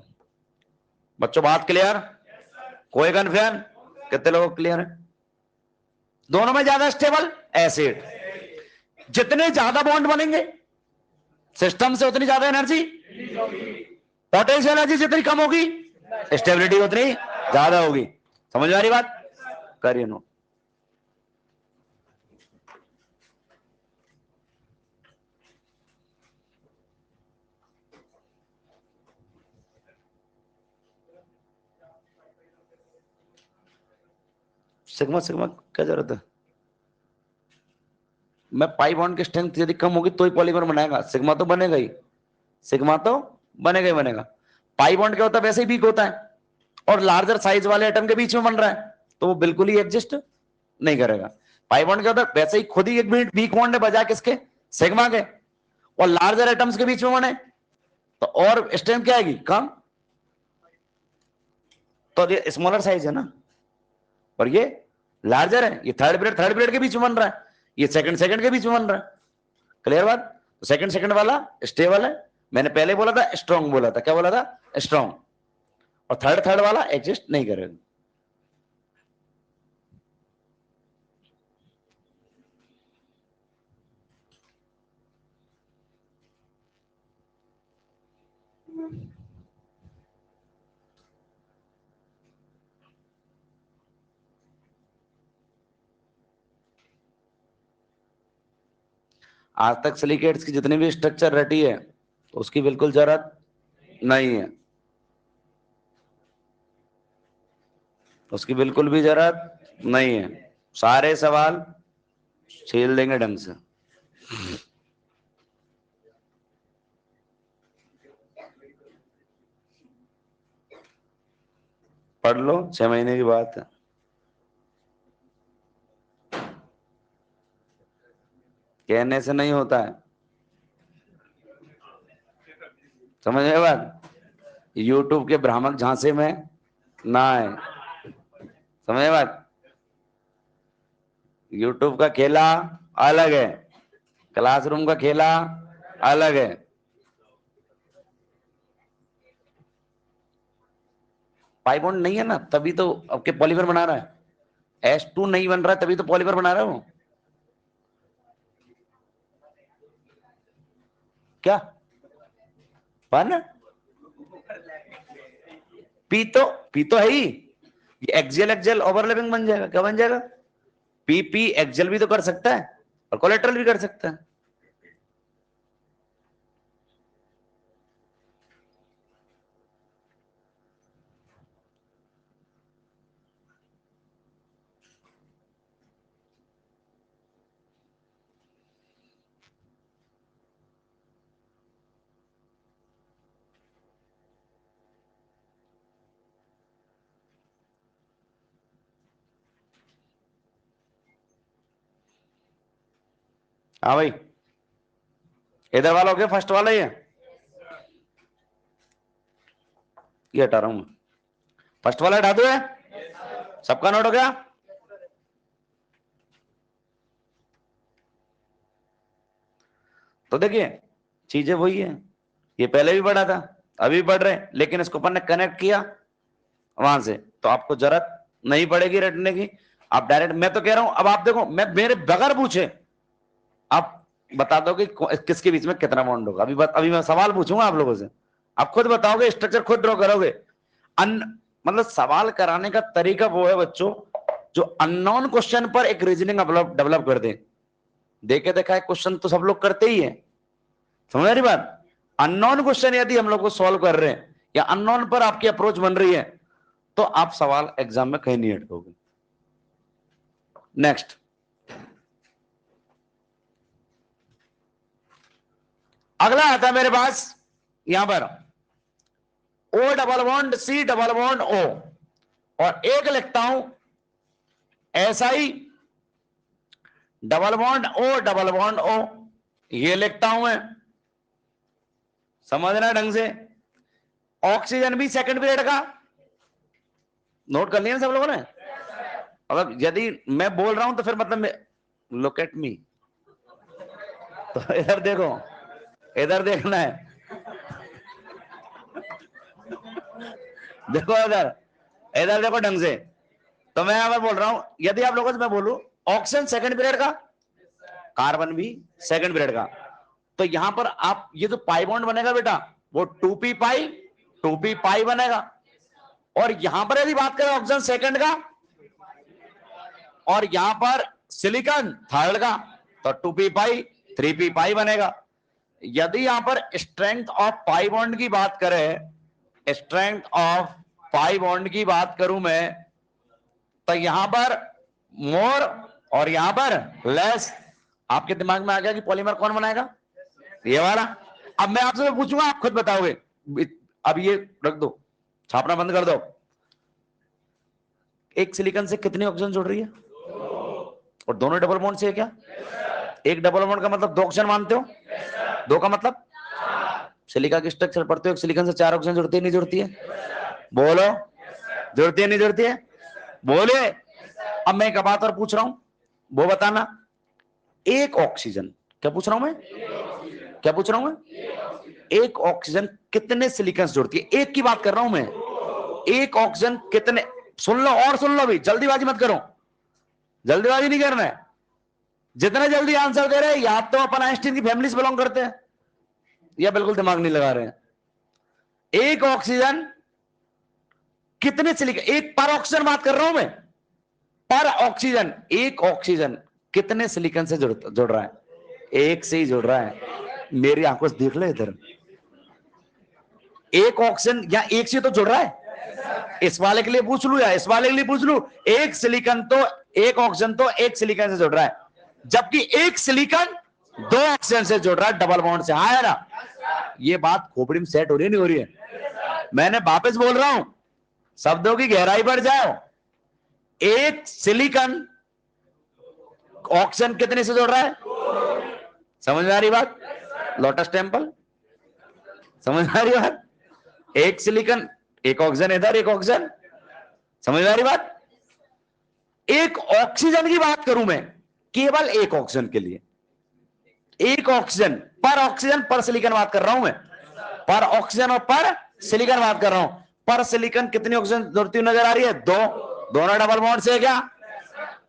बच्चों बात क्लियर? कोई कंफ्यूजन? कितने लोग क्लियर है? दोनों में ज्यादा स्टेबल एसिड। जितने ज्यादा बॉन्ड बनेंगे सिस्टम से उतनी ज्यादा एनर्जी, पोटेंशियल एनर्जी जितनी कम होगी स्टेबिलिटी उतनी ज्यादा होगी। समझ में आ रही बात? करिए नो। सिग्मा सिग्मा क्या जरूरत है? मैं पाई बॉन्ड की स्ट्रेंथ यदि कम होगी तो ही पॉलीमर बनाएगा, सिग्मा तो बनेगा ही, सिग्मा तो बनेगा ही बनेगा। पाई बॉन्ड क्या होता है? वैसे ही वीक होता है, और लार्जर साइज वाले एटम के बीच में बन रहा है तो वो बिल्कुल ही एग्जिस्ट नहीं करेगा। पाई बॉन्ड क्या होता है? वैसे ही खुद ही एक वीक बॉन्ड है बजाय किसके? सिग्मा के, और लार्जर एटम्स के बीच में बने तो और स्ट्रेंथ क्या आएगी? कम। तो ये स्मॉलर साइज है ना, और ये लार्जर है। ये थर्ड पीरियड के बीच में बन रहा है, ये सेकंड के बीच में बन रहा है। क्लियर बात? तो सेकंड वाला स्टेबल है, मैंने पहले बोला था स्ट्रॉन्ग बोला था। क्या बोला था? स्ट्रॉन्ग। और थर्ड वाला एग्जिस्ट नहीं करेगा। आज तक सिलिकेट्स की जितनी भी स्ट्रक्चर रटी है उसकी बिल्कुल जरूरत नहीं है, उसकी बिल्कुल भी जरूरत नहीं है। सारे सवाल छील देंगे ढंग से। पढ़ लो, 6 महीने की बात है। कहने से नहीं होता है, समझ में बात? यूट्यूब के भ्रामक झांसे में ना आए, समझ में बात? यूट्यूब का खेला अलग है, क्लासरूम का खेला अलग है। पाई बॉन्ड नहीं है ना, तभी तो आपके पॉलीमर बना रहा है। S2 नहीं बन रहा है तभी तो पॉलीमर बना रहा है वो। क्या बन? पी तो है ही, ये एक्सियल एक्सियल ओवरलैपिंग बन जाएगा। क्या बन जाएगा? पी एक्सियल भी तो कर सकता है और कोलेटरल भी कर सकता है। हाँ भाई, इधर वाला हो गया, फर्स्ट वाला ही है, ये हटा रहा हूं मैं। फर्स्ट वाला हटा दो है, सबका नोट हो गया? तो देखिए चीजें वही है, ये पहले भी पढ़ा था अभी बढ़ रहे, लेकिन इसको अपन ने कनेक्ट किया वहां से, तो आपको जरूरत नहीं पड़ेगी रटने की। आप डायरेक्ट, मैं तो कह रहा हूं अब आप देखो, मैं मेरे बगैर पूछे आप बता दोगे किसके बीच में कितना बॉन्ड होगा। अभी मैं सवाल पूछूंगा आप लोगों से, आप खुद बताओगे, स्ट्रक्चर खुद ड्रॉ करोगे। मतलब सवाल कराने का तरीका वो है बच्चों, जो अननोन क्वेश्चन पर एक रीजनिंग डेवलप कर दे। देखे देखा है क्वेश्चन तो सब लोग करते ही है, समझ रही बात। अननोन क्वेश्चन यदि हम लोग को सॉल्व कर रहे हैं या अननोन पर आपकी अप्रोच बन रही है तो आप सवाल एग्जाम में कहीं नहीं अटकोगे। नेक्स्ट, अगला आता है मेरे पास यहां पर O double bond C double bond O, और एक लिखता हूं SI double bond O double bond O, ये लिखता हूं मैं, समझना ढंग से। ऑक्सीजन भी सेकंड पीरियड का, नोट कर लिया सब लोगों ने। अगर यदि मैं बोल रहा हूं तो फिर मतलब लुक एट मी, तो इधर देखो, इधर देखना है, देखो इधर, इधर देखो ढंग से। तो मैं अगर बोल रहा हूं, यदि आप लोगों से मैं बोलूं ऑक्सीजन सेकंड पीरियड का, कार्बन भी सेकंड पीरियड का, तो यहां पर आप ये जो पाई बॉन्ड बनेगा बेटा वो 2p पाई बनेगा। और यहां पर यदि बात करें ऑक्सीजन सेकंड का और यहां पर सिलिकॉन थर्ड का, तो 2p पाई 3p पाई बनेगा। यदि यहां पर स्ट्रेंथ ऑफ पाई बॉन्ड की बात करें, स्ट्रेंथ ऑफ पाई बॉन्ड की बात करूं मैं, तो यहां पर मोर और यहां पर लेस। आपके दिमाग में आ गया कि पॉलीमर कौन बनाएगा, ये वाला। अब मैं आपसे पूछूंगा, आप खुद बताओगे। अब ये रख दो, छापना बंद कर दो। एक सिलिकॉन से कितनी ऑक्सीजन जुड़ रही है, और दोनों डबल बॉन्ड से है क्या? एक डबल बॉन्ड का मतलब 2 ऑक्सीजन मानते हो, 2 का मतलब सिलिका की स्ट्रक्चर पढ़ते हो, सिलिकॉन से 4 ऑक्सीजन जुड़ती है नहीं जुड़ती है? बोलो, जुड़ती है नहीं जुड़ती है? बोले। अब मैं एक बात और पूछ रहा हूं, वो बताना, एक ऑक्सीजन, क्या पूछ रहा हूं मैं, क्या पूछ रहा हूं मैं, एक ऑक्सीजन कितने सिलिकॉन से जुड़ती है? एक की बात कर रहा हूं मैं, एक ऑक्सीजन कितने, सुन लो और सुन लो भी, जल्दीबाजी मत करो, जल्दीबाजी नहीं करना है। जितने जल्दी आंसर दे रहे हैं या तो अपन आइंस्टीन की फैमिली से बिलोंग करते हैं या बिल्कुल दिमाग नहीं लगा रहे हैं। एक ऑक्सीजन कितने सिलिकॉन, एक पर ऑक्सीजन बात कर रहा हूं मैं, पर ऑक्सीजन, एक ऑक्सीजन कितने सिलिकॉन से जुड़ रहा है? एक से ही जुड़ रहा है। मेरी आंखों से देख ले इधर, एक ऑक्सीजन या एक से तो जुड़ रहा है। इस वाले के लिए पूछ लू या इस वाले के लिए पूछ लू, एक सिलिकॉन तो, एक ऑक्सीजन तो एक सिलिकॉन से जुड़ रहा है, जबकि एक सिलिकॉन 2 ऑक्सीजन से जुड़ रहा है डबल बॉन्ड से। हाँ है ना, ये बात खोपड़ी में सेट हो रही है नहीं हो रही है? मैंने वापस बोल रहा हूं, शब्दों की गहराई बढ़ जाओ। एक सिलिकॉन ऑक्सीजन कितने से जोड़ रहा है? समझ में आ रही बात? लोटस टेम्पल, समझ में आ रही बात? एक सिलिकॉन, एक ऑक्सीजन इधर, एक ऑक्सीजन, समझ में आ रही बात? एक ऑक्सीजन की बात करूं मैं, केवल एक ऑक्सीजन के लिए, एक ऑक्सीजन पर सिलिकॉन बात कर रहा हूं मैं, पर ऑक्सीजन और पर सिलिकॉन बात कर रहा हूं। पर सिलिकॉन कितनी ऑक्सीजन जुड़ती हुई नजर आ रही है? 2, दोनों डबल बॉन्ड से है क्या?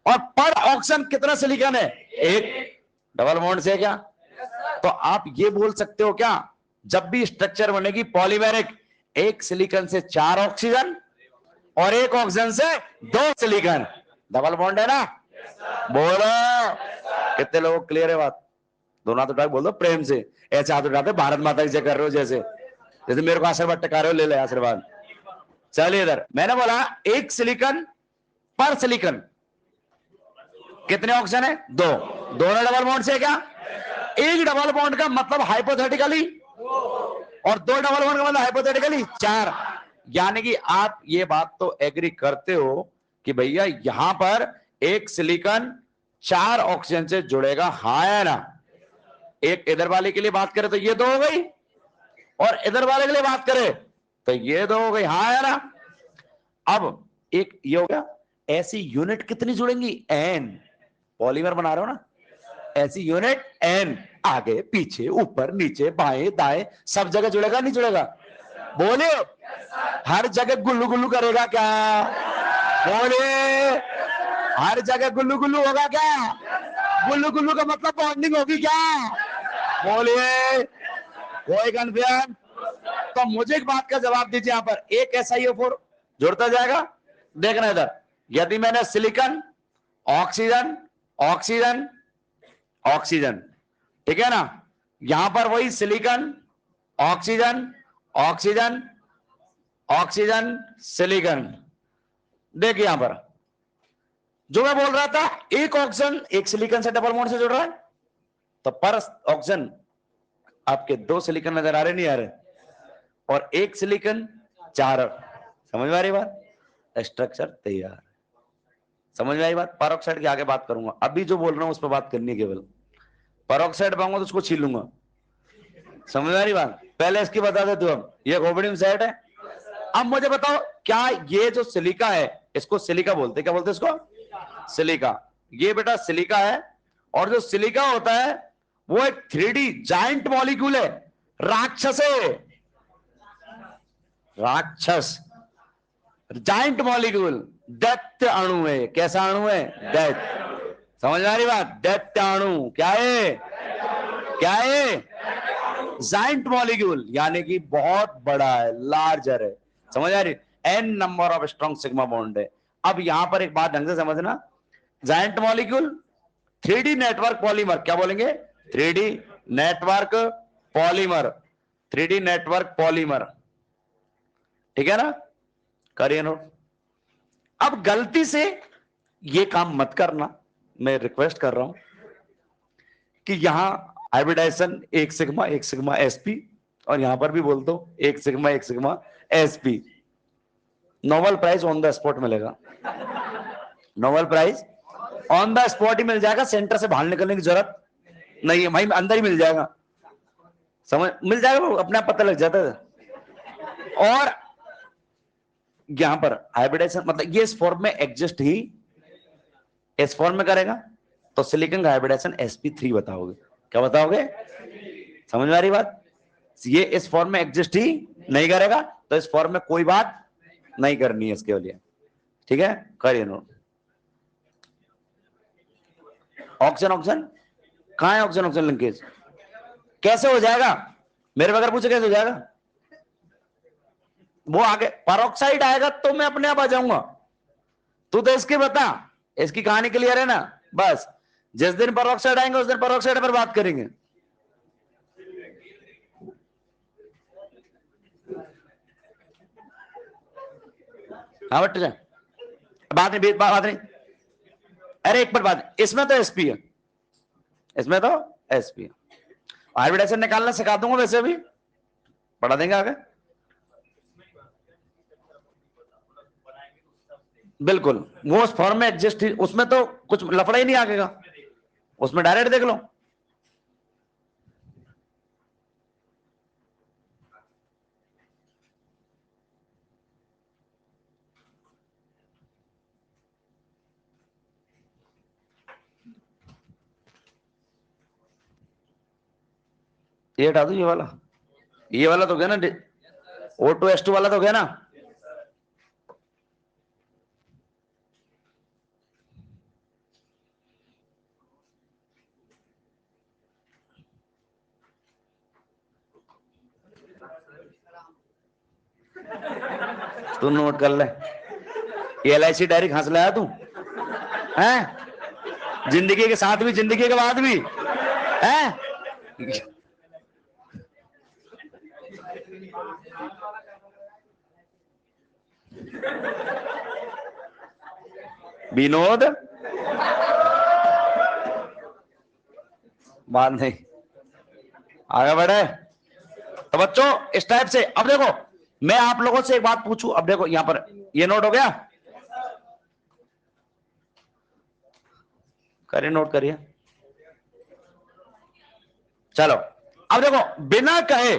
और पर ऑक्सीजन कितना सिलिकॉन है? 1, डबल बॉन्ड से है क्या? तो आप ये बोल सकते हो क्या, जब भी स्ट्रक्चर बनेगी पॉलीमेरिक, एक सिलिकॉन से 4 ऑक्सीजन और एक ऑक्सीजन से 2 सिलिकॉन, डबल बॉन्ड है ना? बोलो, कितने लोग क्लियर है बात? दोनों हाथ उठा बोल दो प्रेम से, ऐसे हाथ उठाते भारत माता की जय कर रहे हो, जैसे जैसे मेरे को आशीर्वाद टका रहे हो, ले ले आशीर्वाद। चलिए इधर, मैंने बोला एक सिलिकॉन पर सिलिकॉन कितने ऑक्सीजन है? 2, दोनों डबल बॉन्ड से है क्या? एक डबल बॉन्ड का मतलब हाइपोथेटिकली, और 2 डबल बॉन्ड का मतलब हाइपोथेटिकली 4। यानी कि आप ये बात तो एग्री करते हो कि भैया यहां पर एक सिलिकॉन 4 ऑक्सीजन से जुड़ेगा, हाँ है ना? एक इधर वाले के लिए बात करें तो ये 2 हो गई, और इधर वाले के लिए बात करें तो ये 2 हो गई, हाँ है ना? अब एक ये हो गया। ऐसी यूनिट कितनी जुड़ेंगी? n, पॉलीमर बना रहे हो ना, ऐसी यूनिट n, आगे पीछे ऊपर नीचे बाएं दाएं सब जगह जुड़ेगा नहीं जुड़ेगा? बोले, हर जगह गुल्लू गुल्लू करेगा क्या? बोले, हर जगह गुल्लू गुल्लू होगा क्या? गुल्लू गुल्लू का मतलब बॉन्डिंग होगी क्या? बोलिए, कोई कन्फ्यूजन? तो मुझे एक बात का जवाब दीजिए, यहां पर एक SiO4 जुड़ता जाएगा। देखना इधर, यदि मैंने सिलिकॉन, ऑक्सीजन, ऑक्सीजन ऑक्सीजन, ठीक है ना। यहां पर वही silicon, oxygen, oxygen, oxygen, silicon. देखिए यहां पर जो मैं बोल रहा था, एक ऑक्सीजन एक सिलिकॉन से डबल बॉन्ड से जुड़ रहा है, तो पर ऑक्सीजन आपके 2 सिलिकॉन नजर आ रहे नहीं आ रहे, और एक सिलिकॉन 4। समझ में आ रही बात? स्ट्रक्चर तैयार। समझ में आई बात? परऑक्साइड की आगे बात करूंगा, अभी जो बोल रहा हूं उस पर बात करनी है केवल। परऑक्साइड पाऊंगा तो उसको छीलूंगा। समझ में आ रही बात? पहले इसकी बता दे तू। अब ये रोबोडियम सेट है। अब मुझे बताओ, क्या ये जो सिलिका है, इसको सिलिका बोलते, क्या बोलते इसको? सिलिका। ये बेटा सिलिका है, और जो सिलिका होता है वो एक 3D जाइंट मॉलिक्यूल है, राक्षस है, राक्षस, जाइंट मॉलिक्यूल, दैत्य अणु है। कैसा अणु है? दैत्य। समझ में आ रही बात? दैत्य अणु क्या है? क्या है? जाइंट मॉलिक्यूल, यानी कि बहुत बड़ा है, लार्जर है। समझ आ रही? N number of strong sigma bond है। अब यहां पर एक बात ढंग से समझना, giant molecule, 3D network polymer, क्या बोलेंगे? 3D network polymer, 3D network polymer, ठीक है ना। करिए नोट। अब गलती से ये काम मत करना, मैं रिक्वेस्ट कर रहा हूं कि यहां हाइब्रिडाइजेशन एक सिग्मा एसपी, और यहां पर भी बोल दो एक sigma SP. Nobel prize on the spot मिलेगा, Nobel prize on the spot ही मिल जाएगा, सेंटर से बाहर निकलने की जरूरत नहीं है भाई, अंदर ही मिल जाएगा। समझ मिल जाएगा, वो अपने आप पता लग जाता है। और यहां पर हाइब्रिडाइजेशन मतलब ये इस फॉर्म में एग्जिस्ट ही इस फॉर्म में करेगा, तो सिलिकॉन का हाइब्रिडाइजेशन sp3 बताओगे। क्या बताओगे? समझ में आ रही बात? ये इस फॉर्म में एग्जिस्ट ही नहीं करेगा, तो इस फॉर्म में कोई बात नहीं करनी है इसके लिए, ठीक है। करिए नोट। ऑक्सीजन ऑक्सीजन कहां है? ऑक्सीजन ऑक्सीजन लिंकेज कैसे हो जाएगा? मेरे बगैर पूछे कैसे हो जाएगा? वो आगे परऑक्साइड आएगा तो मैं अपने आप आ जाऊंगा। तू तो इसकी बता, इसकी कहानी क्लियर है ना? बस जिस दिन परऑक्साइड आएंगे उस दिन परऑक्साइड पर बात करेंगे। हाँ बट बात नहीं, बात नहीं। अरे एक पर बात, इसमें तो एसपी है, इसमें तो एसपी है। हाइब्रिडाइजेशन निकालना सिखा दूंगा, वैसे भी पढ़ा देंगे आगे। बिल्कुल, वो उस फॉर्म में एडजस्ट, उसमें तो कुछ लफड़ा ही नहीं आगेगा, उसमें डायरेक्ट देख लो। ये हटा दो, ये वाला तो गया ना, O2S2 वाला तो गया ना। तू नोट कर ले, ये LIC डायरी कहां से लाया तू? हैं? जिंदगी के साथ भी, जिंदगी के बाद भी हैं? विनोद बात नहीं, आगे बढ़े। तो बच्चों इस टाइप से, अब देखो मैं आप लोगों से एक बात पूछूं, अब देखो यहां पर ये नोट हो गया, करिए नोट करिए। चलो अब देखो, बिना कहे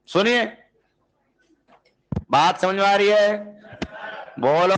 सुनिए, बात समझ में आ रही है? बोलो।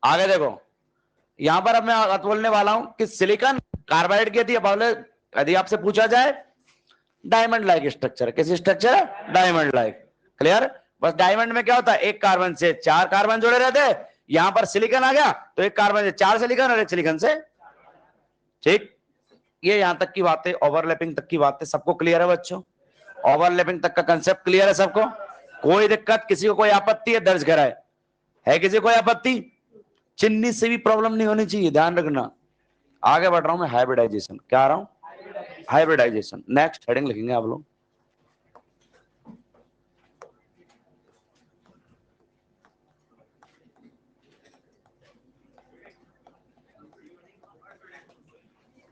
आगे देखो, यहां पर अब मैं बात बोलने वाला हूं कि सिलिकॉन कार्बाइड की यदि आपसे पूछा जाए डायमंड लाइक स्ट्रक्चर, कैसी स्ट्रक्चर है? Diamond like. क्लियर? बस डायमंड में क्या होता है, एक कार्बन से 4 कार्बन जुड़े रहते हैं, यहां पर सिलिकॉन आ गया तो एक कार्बन से 4 सिलिकॉन और एक सिलिकॉन से, ठीक। ये यहां तक की बातें, ओवरलैपिंग तक की बातें सबको क्लियर है बच्चों? ओवरलैपिंग तक का कंसेप्ट क्लियर है सबको? कोई दिक्कत, किसी को कोई आपत्ति है दर्ज कराए, है किसी को कोई आपत्ति? चिन्नी से भी प्रॉब्लम नहीं होनी चाहिए, ध्यान रखना। आगे बढ़ रहा हूं मैं, हाइब्रिडाइजेशन, क्या आ रहा हूं? हाइब्रिडाइजेशन। नेक्स्ट हेडिंग लिखेंगे आप लोग,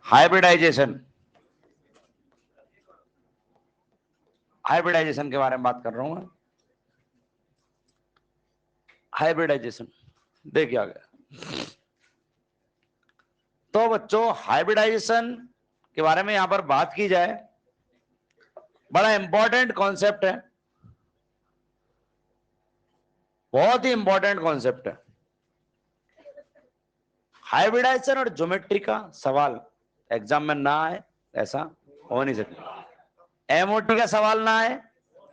हाइब्रिडाइजेशन। हाइब्रिडाइजेशन के बारे में बात कर रहा हूं मैं। हाइब्रिडाइजेशन देखिए आगे। तो बच्चों हाइब्रिडाइजेशन के बारे में यहां पर बात की जाए, बड़ा इंपॉर्टेंट कॉन्सेप्ट है, बहुत ही इंपॉर्टेंट कॉन्सेप्ट है। हाइब्रिडाइजेशन और ज्योमेट्री का सवाल एग्जाम में ना आए ऐसा हो नहीं सकता, एमओटी का सवाल ना आए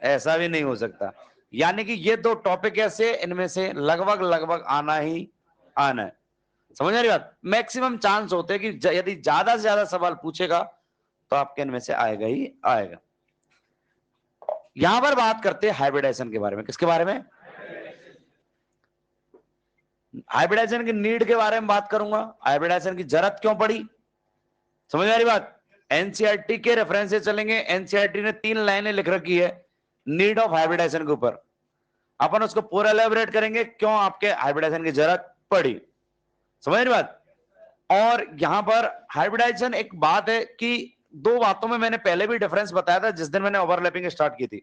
ऐसा भी नहीं हो सकता। यानी कि ये दो टॉपिक ऐसे, इनमें से लगभग लगभग आना ही आना है। समझ आ रही बात? मैक्सिमम चांस होते हैं कि यदि ज्यादा से ज्यादा सवाल पूछेगा तो आपके इनमें से आएगा ही आएगा। यहां पर बात करते हैं हाइब्रिडाइजेशन के बारे में। किसके बारे में? हाइब्रिडाइजेशन की नीड के बारे में बात करूंगा, हाइब्रिडाइजेशन की जरूरत क्यों पड़ी। समझ आ रही बात? एनसीईआरटी के रेफरेंस से चलेंगे। एनसीईआरटी ने 3 लाइनें लिख रखी है नीड ऑफ हाइब्रिडाइजेशन के ऊपर, अपन उसको पूरा एलैबोरेट करेंगे क्यों आपके हाइब्रिडाइजेशन की जरूरत पड़ी। समझ रही बात? और यहां पर हाइब्रिडाइजेशन एक बात है कि दो बातों में मैंने पहले भी डिफरेंस बताया था जिस दिन मैंने ओवरलैपिंग स्टार्ट की थी,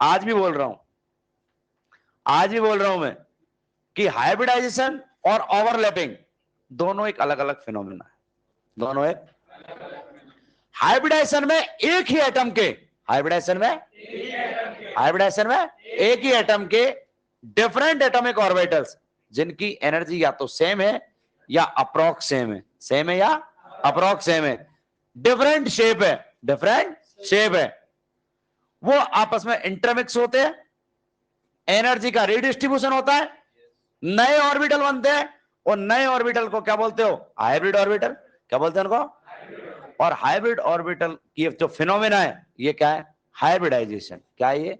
आज भी बोल रहा हूं, आज भी बोल रहा हूं मैं कि हाइब्रिडाइजेशन और ओवरलैपिंग दोनों एक अलग अलग फिनोमेना है। दोनों एक, हाइब्रिडाइजेशन में एक ही एटम के, हाइब्रिडाइजेशन में एक ही एटम के डिफरेंट एटॉमिक ऑर्बिटल्स जिनकी एनर्जी या तो सेम है या अप्रॉक्स सेम है, सेम है या अप्रॉक्स सेम है, डिफरेंट शेप है, डिफरेंट शेप है, वो आपस में इंटरमिक्स होते हैं, एनर्जी का रीडिस्ट्रीब्यूशन होता है, नए ऑर्बिटल बनते हैं, और नए ऑर्बिटल को क्या बोलते हो? Hybrid orbital. क्या बोलते हैं उनको? और हाइब्रिड ऑर्बिटल की जो फिनोमेना है ये क्या है? हाइब्रिडाइजेशन। क्या है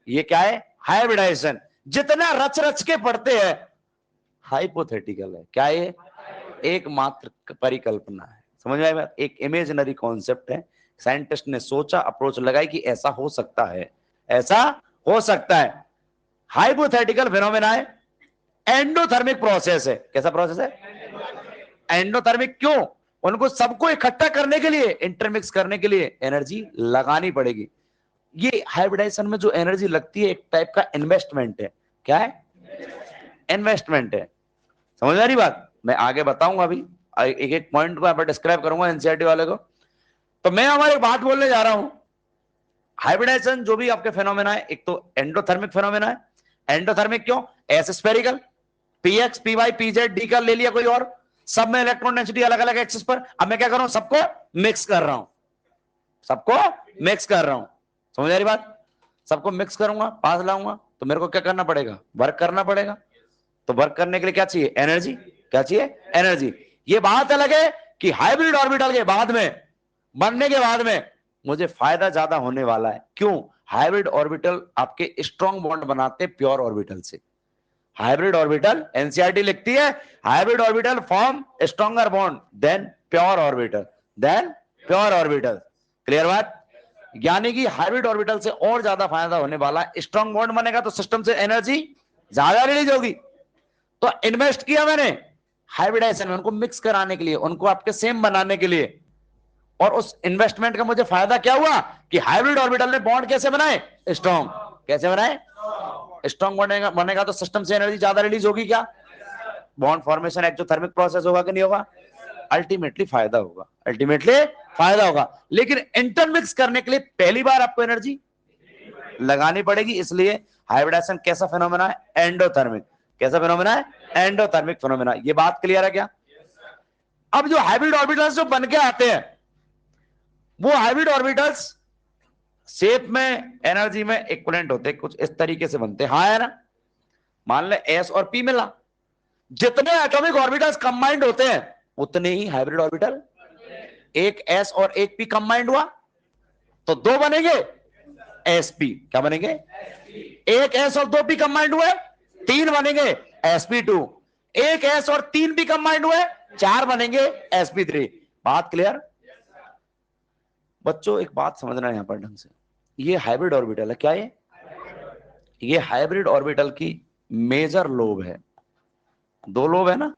ये क्या है? हाइब्रिडाइजेशन। जितना रच रच के पढ़ते हैं हाइपोथेटिकल है। क्या ये? एकमात्र परिकल्पना है। समझ में आया? एक इमेजिनरी कॉन्सेप्ट है, साइंटिस्ट ने सोचा, अप्रोच लगाई कि ऐसा हो सकता है, ऐसा हो सकता है। हाइपोथेटिकल फिनोमेना है, एंडोथर्मिक प्रोसेस है। कैसा प्रोसेस है? एंडोथर्मिक। क्यों? उनको सबको इकट्ठा करने के लिए, इंटरमिक्स करने के लिए एनर्जी लगानी पड़ेगी। ये हाइब्रिडाइजेशन में जो एनर्जी लगती है एक टाइप का इन्वेस्टमेंट है। क्या है? इन्वेस्टमेंट है। समझ आ रही बात? मैं आगे बताऊंगा, अभी एक एक पॉइंट को यहाँ पर डिस्क्राइब करूंगा एनसीईआरटी वाले को। तो मैं हमारी बात बोलने जा रहा हूं, हाइब्रिडाइजेशन जो भी आपके फिनोमेना है, एक तो एंडोथर्मिक फिनोमेना है। एंडोथर्मिक क्यों? S spherical, px, py, pz, d का ले लिया कोई और, सब में इलेक्ट्रॉन डेंसिटी अलग अलग एक्सिस पर। अब मैं क्या कर रहा हूं? सबको मिक्स कर रहा हूं, सबको मिक्स कर रहा हूं। समझ आ रही बात? सबको मिक्स करूंगा, पास लाऊंगा, तो मेरे को क्या करना पड़ेगा? वर्क करना पड़ेगा। तो वर्क करने के लिए क्या चाहिए? एनर्जी। क्या चाहिए? एनर्जी। ये बात अलग है कि हाइब्रिड ऑर्बिटल के बाद में, बनने के बाद में मुझे फायदा ज्यादा होने वाला है। क्यों? हाइब्रिड ऑर्बिटल आपके स्ट्रॉन्ग बॉन्ड बनाते प्योर ऑर्बिटल से। हाइब्रिड ऑर्बिटल, एनसीईआरटी लिखती है, hybrid orbital form stronger bond than pure orbital, than pure orbital. Clear बात? यानी कि हाइब्रिड ऑर्बिटल से और ज्यादा फायदा होने वाला है। स्ट्रॉन्ग बॉन्ड बनेगा तो सिस्टम से एनर्जी ज्यादा रिलीज होगी। तो इन्वेस्ट किया मैंने हाइब्रिडाइजेशन में, उनको मिक्स कराने के लिए, उनको आपके सेम बनाने के लिए। और उस इन्वेस्टमेंट का मुझे फायदा क्या हुआ कि हाइब्रिड ऑर्बिटल ने बॉन्ड कैसे बनाए? स्ट्रॉन्ग। कैसे बनाए? स्ट्रॉन्ग बनेगा तो सिस्टम से एनर्जी ज्यादा रिलीज होगी। क्या? बॉन्ड फॉर्मेशन एक्सोथर्मिक प्रोसेस होगा कि नहीं होगा? अल्टीमेटली फायदा होगा, अल्टीमेटली फायदा होगा। लेकिन इंटरमिक्स करने के लिए पहली बार आपको एनर्जी लगानी पड़ेगी। इसलिए हाइब्रिडाइजेशन कैसा फिनोमेना है? एंडोथर्मिक। कैसा फिनोमेना है? Endothermic phenomena. ये बात क्लियर है क्या? अब जो हाइब्रिड ऑर्बिटल्स जो बन के आते हैं, वो हाइब्रिड ऑर्बिटल्स शेप में, एनर्जी में इक्विवेलेंट होते हैं, कुछ इस तरीके से बनते हैं। हाँ है ना? मान ले एस और पी मिला, जितने एटॉमिक ऑर्बिटल्स कंबाइंड होते हैं उतने ही हाइब्रिड ऑर्बिटल। एक एस और एक पी कंबाइंड हुआ तो दो बनेंगे एसपी। क्या बनेंगे? एक एस और दो पी कंबाइंड हुए, तीन बनेंगे sp2। एक एस और तीन पी कंबाइंड हुए, चार बनेंगे sp3। बात क्लियर? बच्चों एक बात समझना है यहां पर ढंग से, ये हाइब्रिड ऑर्बिटल है। क्या ये हाइब्रिड ऑर्बिटल की मेजर लोब है। दो लोब है ना,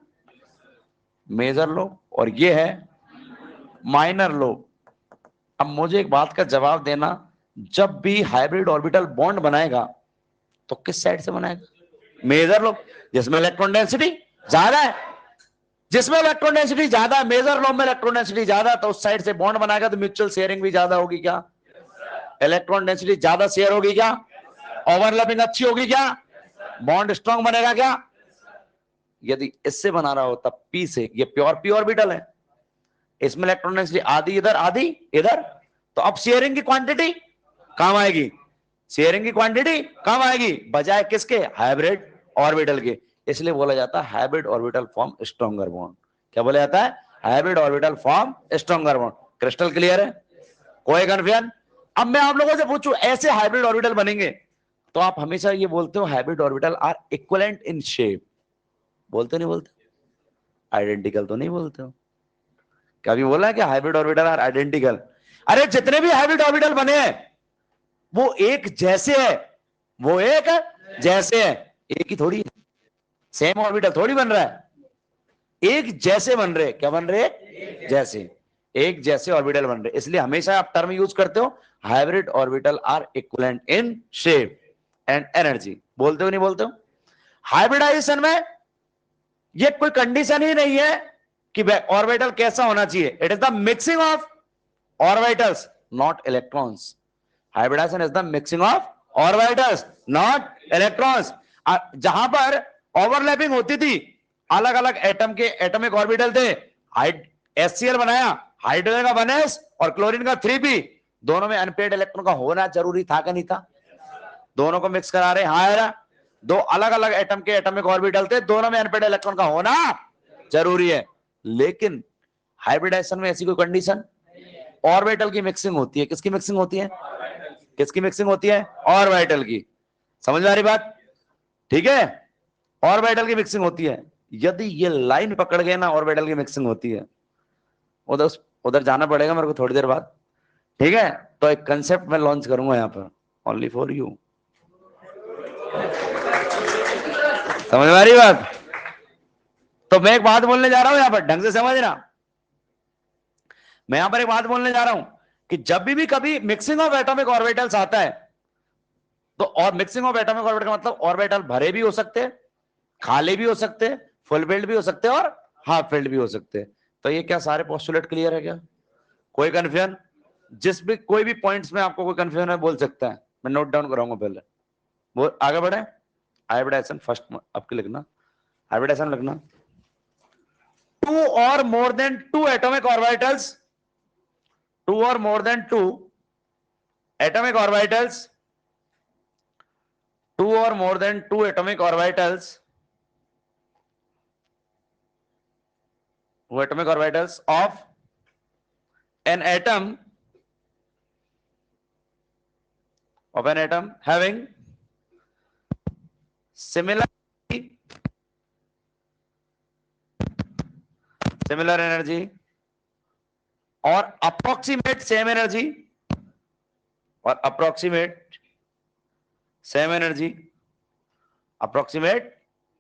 मेजर लोब, और ये है माइनर लोब। अब मुझे एक बात का जवाब देना, जब भी हाइब्रिड ऑर्बिटल बॉन्ड बनाएगा तो किस साइड से बनाएगा? मेजर लोब, जिसमें इलेक्ट्रॉन डेंसिटी ज्यादा है। जिसमें इलेक्ट्रॉन डेंसिटी ज्यादा है, मेजर लोब में इलेक्ट्रॉन डेंसिटी ज्यादा, तो उस साइड से बॉन्ड बनाएगा तो म्यूचुअल शेयरिंग भी ज्यादा होगी। क्या इलेक्ट्रॉन डेंसिटी ज्यादा शेयर होगी? क्या ओवरलैपिंग अच्छी होगी? क्या बॉन्ड स्ट्रांग बनेगा? क्या यदि इससे बना रहा हो तब पी से, ये प्योर पी ऑर्बिटल है, इसमें इलेक्ट्रॉन डेंसिटी आधी इधर आधी इधर, तो अब शेयरिंग की क्वांटिटी कम आएगी। शेयरिंग की क्वांटिटी कम आएगी बजाय किसके? हाइब्रिड ऑर्बिटल के। इसलिए बोला जाता है hybrid orbital form stronger bond. क्या बोला जाता है? Hybrid orbital form stronger bond. Crystal clear है? कोई कंफ्यूजन? अब मैं आप लोगों से पूछूं ऐसे हाइब्रिड ऑर्बिटल बनेंगे तो आप हमेशा ये बोलते हो hybrid orbital are equivalent in shape. बोलते नहीं बोलते? आइडेंटिकल तो नहीं बोलते हो? कभी बोला है कि हाइब्रिड ऑर्बिटल आर आइडेंटिकल? अरे जितने भी हाइब्रिड ऑर्बिटल बने हैं वो एक जैसे है, वो एक जैसे है, एक ही थोड़ी सेम ऑर्बिटल थोड़ी बन रहा है, एक जैसे बन रहे। क्या बन रहे? जैसे, एक जैसे ऑर्बिटल बन रहे। इसलिए हमेशा आप टर्म यूज करते हो hybrid orbital are equivalent in shape and energy. बोलते हो नहीं बोलते हो? हाइब्रिडाइजेशन में ये कोई कंडीशन ही नहीं है कि ऑर्बिटल कैसा होना चाहिए। It is the mixing of orbitals not electrons. Hybridization is the mixing of orbitals not electrons. जहां पर ओवरलैपिंग होती थी, अलग अलग एटम के एटॉमिक ऑर्बिटल थे, HCl बनाया, हाइड्रोजन का 1s और क्लोरीन का 3p, दोनों में अनपेयर्ड इलेक्ट्रॉन का होना जरूरी था क्या नहीं था? दोनों को मिक्स करा रहे। हाँ यार, दो अलग अलग एटम के एटॉमिक ऑर्बिटल थे, दोनों में अनपेयर्ड इलेक्ट्रॉन का होना जरूरी है। लेकिन हाइब्रिडाइजेशन में ऐसी कोई कंडीशन, ऑर्बिटल की मिक्सिंग होती है। किसकी मिक्सिंग होती है? किसकी मिक्सिंग होती है? ऑर्बिटल की। समझ में आ रही बात? ठीक है, ऑर्बिटल की मिक्सिंग होती है। यदि ये लाइन पकड़ गए ना, ऑर्बिटल की मिक्सिंग होती है, उधर उधर जाना पड़ेगा मेरे को थोड़ी देर बाद। ठीक है, तो एक कंसेप्ट मैं लॉन्च करूंगा यहाँ पर, ओनली फॉर यू। समझ में आ रही बात? तो मैं एक बात बोलने जा रहा हूं यहां पर, ढंग से समझना। मैं यहां पर एक बात बोलने जा रहा हूं कि जब भी कभी मिक्सिंग ऑफ एटॉमिक ऑर्बिटल्स आता है तो, और मिक्सिंग ऑफ एटॉमिक ऑर्बिटल का मतलब ऑर्बिटल भरे भी हो सकते हैं, खाली भी हो सकते हैं, फुल फिल्ड भी हो सकते हैं और हाफ फिल्ड भी हो सकते हैं। तो ये क्या सारे पोस्टुलेट क्लियर है क्या? कोई कंफ्यूजन? जिस भी कोई भी पॉइंट्स में आपको कोई कंफ्यूजन है बोल सकता है, मैं नोट डाउन कराऊंगा पहले। वो आगे बढ़े। हाइब्रिडाइजेशन फर्स्ट आपके लिखना, हाइब्रिडाइजेशन लिखना, two or more than two atomic orbitals, two or more than two atomic orbitals, two or more than two atomic orbitals, atomic orbitals of an atom having similar energy or approximate same energy or approximate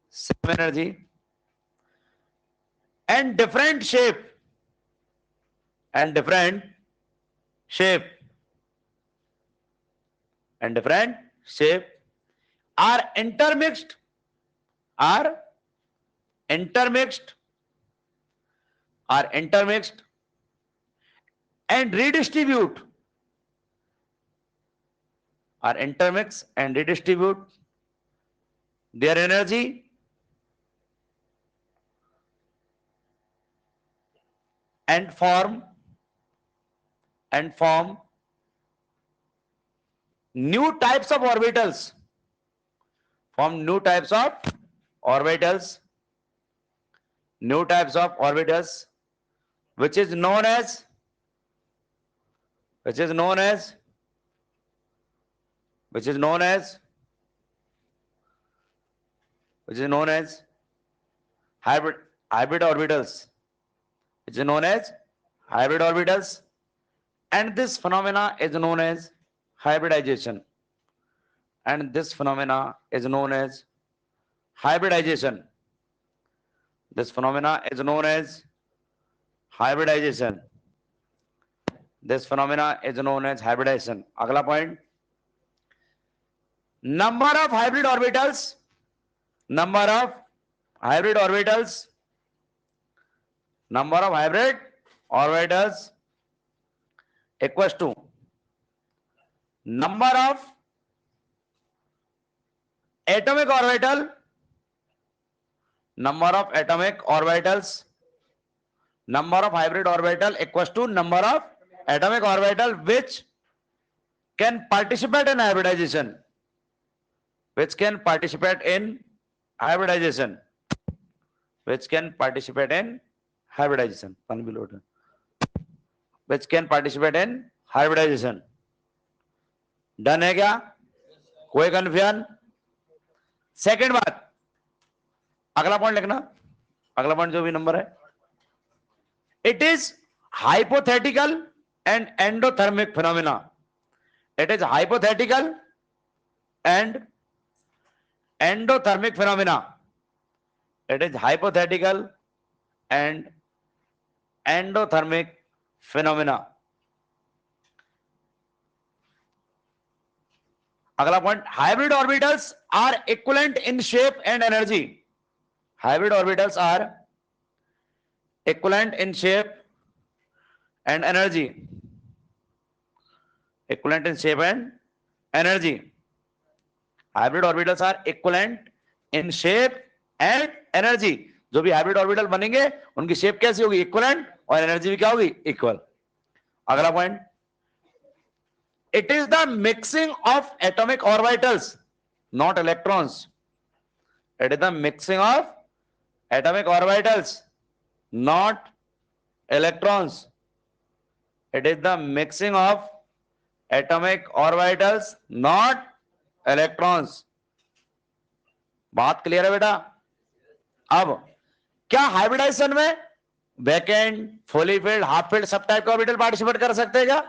same energy and different shape and different shape are intermixed and redistribute their energy and form new types of orbitals, which is known as hybrid orbitals, and this phenomena is known as hybridization. This phenomena is known as hybridization. अगला point, number of hybrid orbitals equals to number of atomic orbitals, number of hybrid orbital equals to number of atomic orbital which can participate in hybridization. Which can participate in hybridization. Which can participate in hybridization. Done है क्या? कोई confusion? Second बात, अगला point लिखना, अगला point जो भी number है, it is hypothetical and endothermic phenomena. It is hypothetical and endothermic phenomena. It is hypothetical and endothermic phenomena. अगला point, hybrid orbitals are equivalent in shape and energy. Hybrid orbitals are equivalent in shape and energy. Equivalent in shape and energy. Hybrid orbitals are equivalent in shape and energy. जो भी hybrid orbital बनेंगे उनकी shape कैसी होगी? Equivalent, और energy भी क्या होगी? इक्वल. अगला point, it is the mixing of atomic orbitals, not electrons. It is the mixing of atomic orbitals, not electrons. It is the mixing of atomic orbitals, not electrons. बात clear है बेटा? अब क्या hybridization में vacant, fully filled, half filled सब type का orbital participate कर सकते हैं क्या?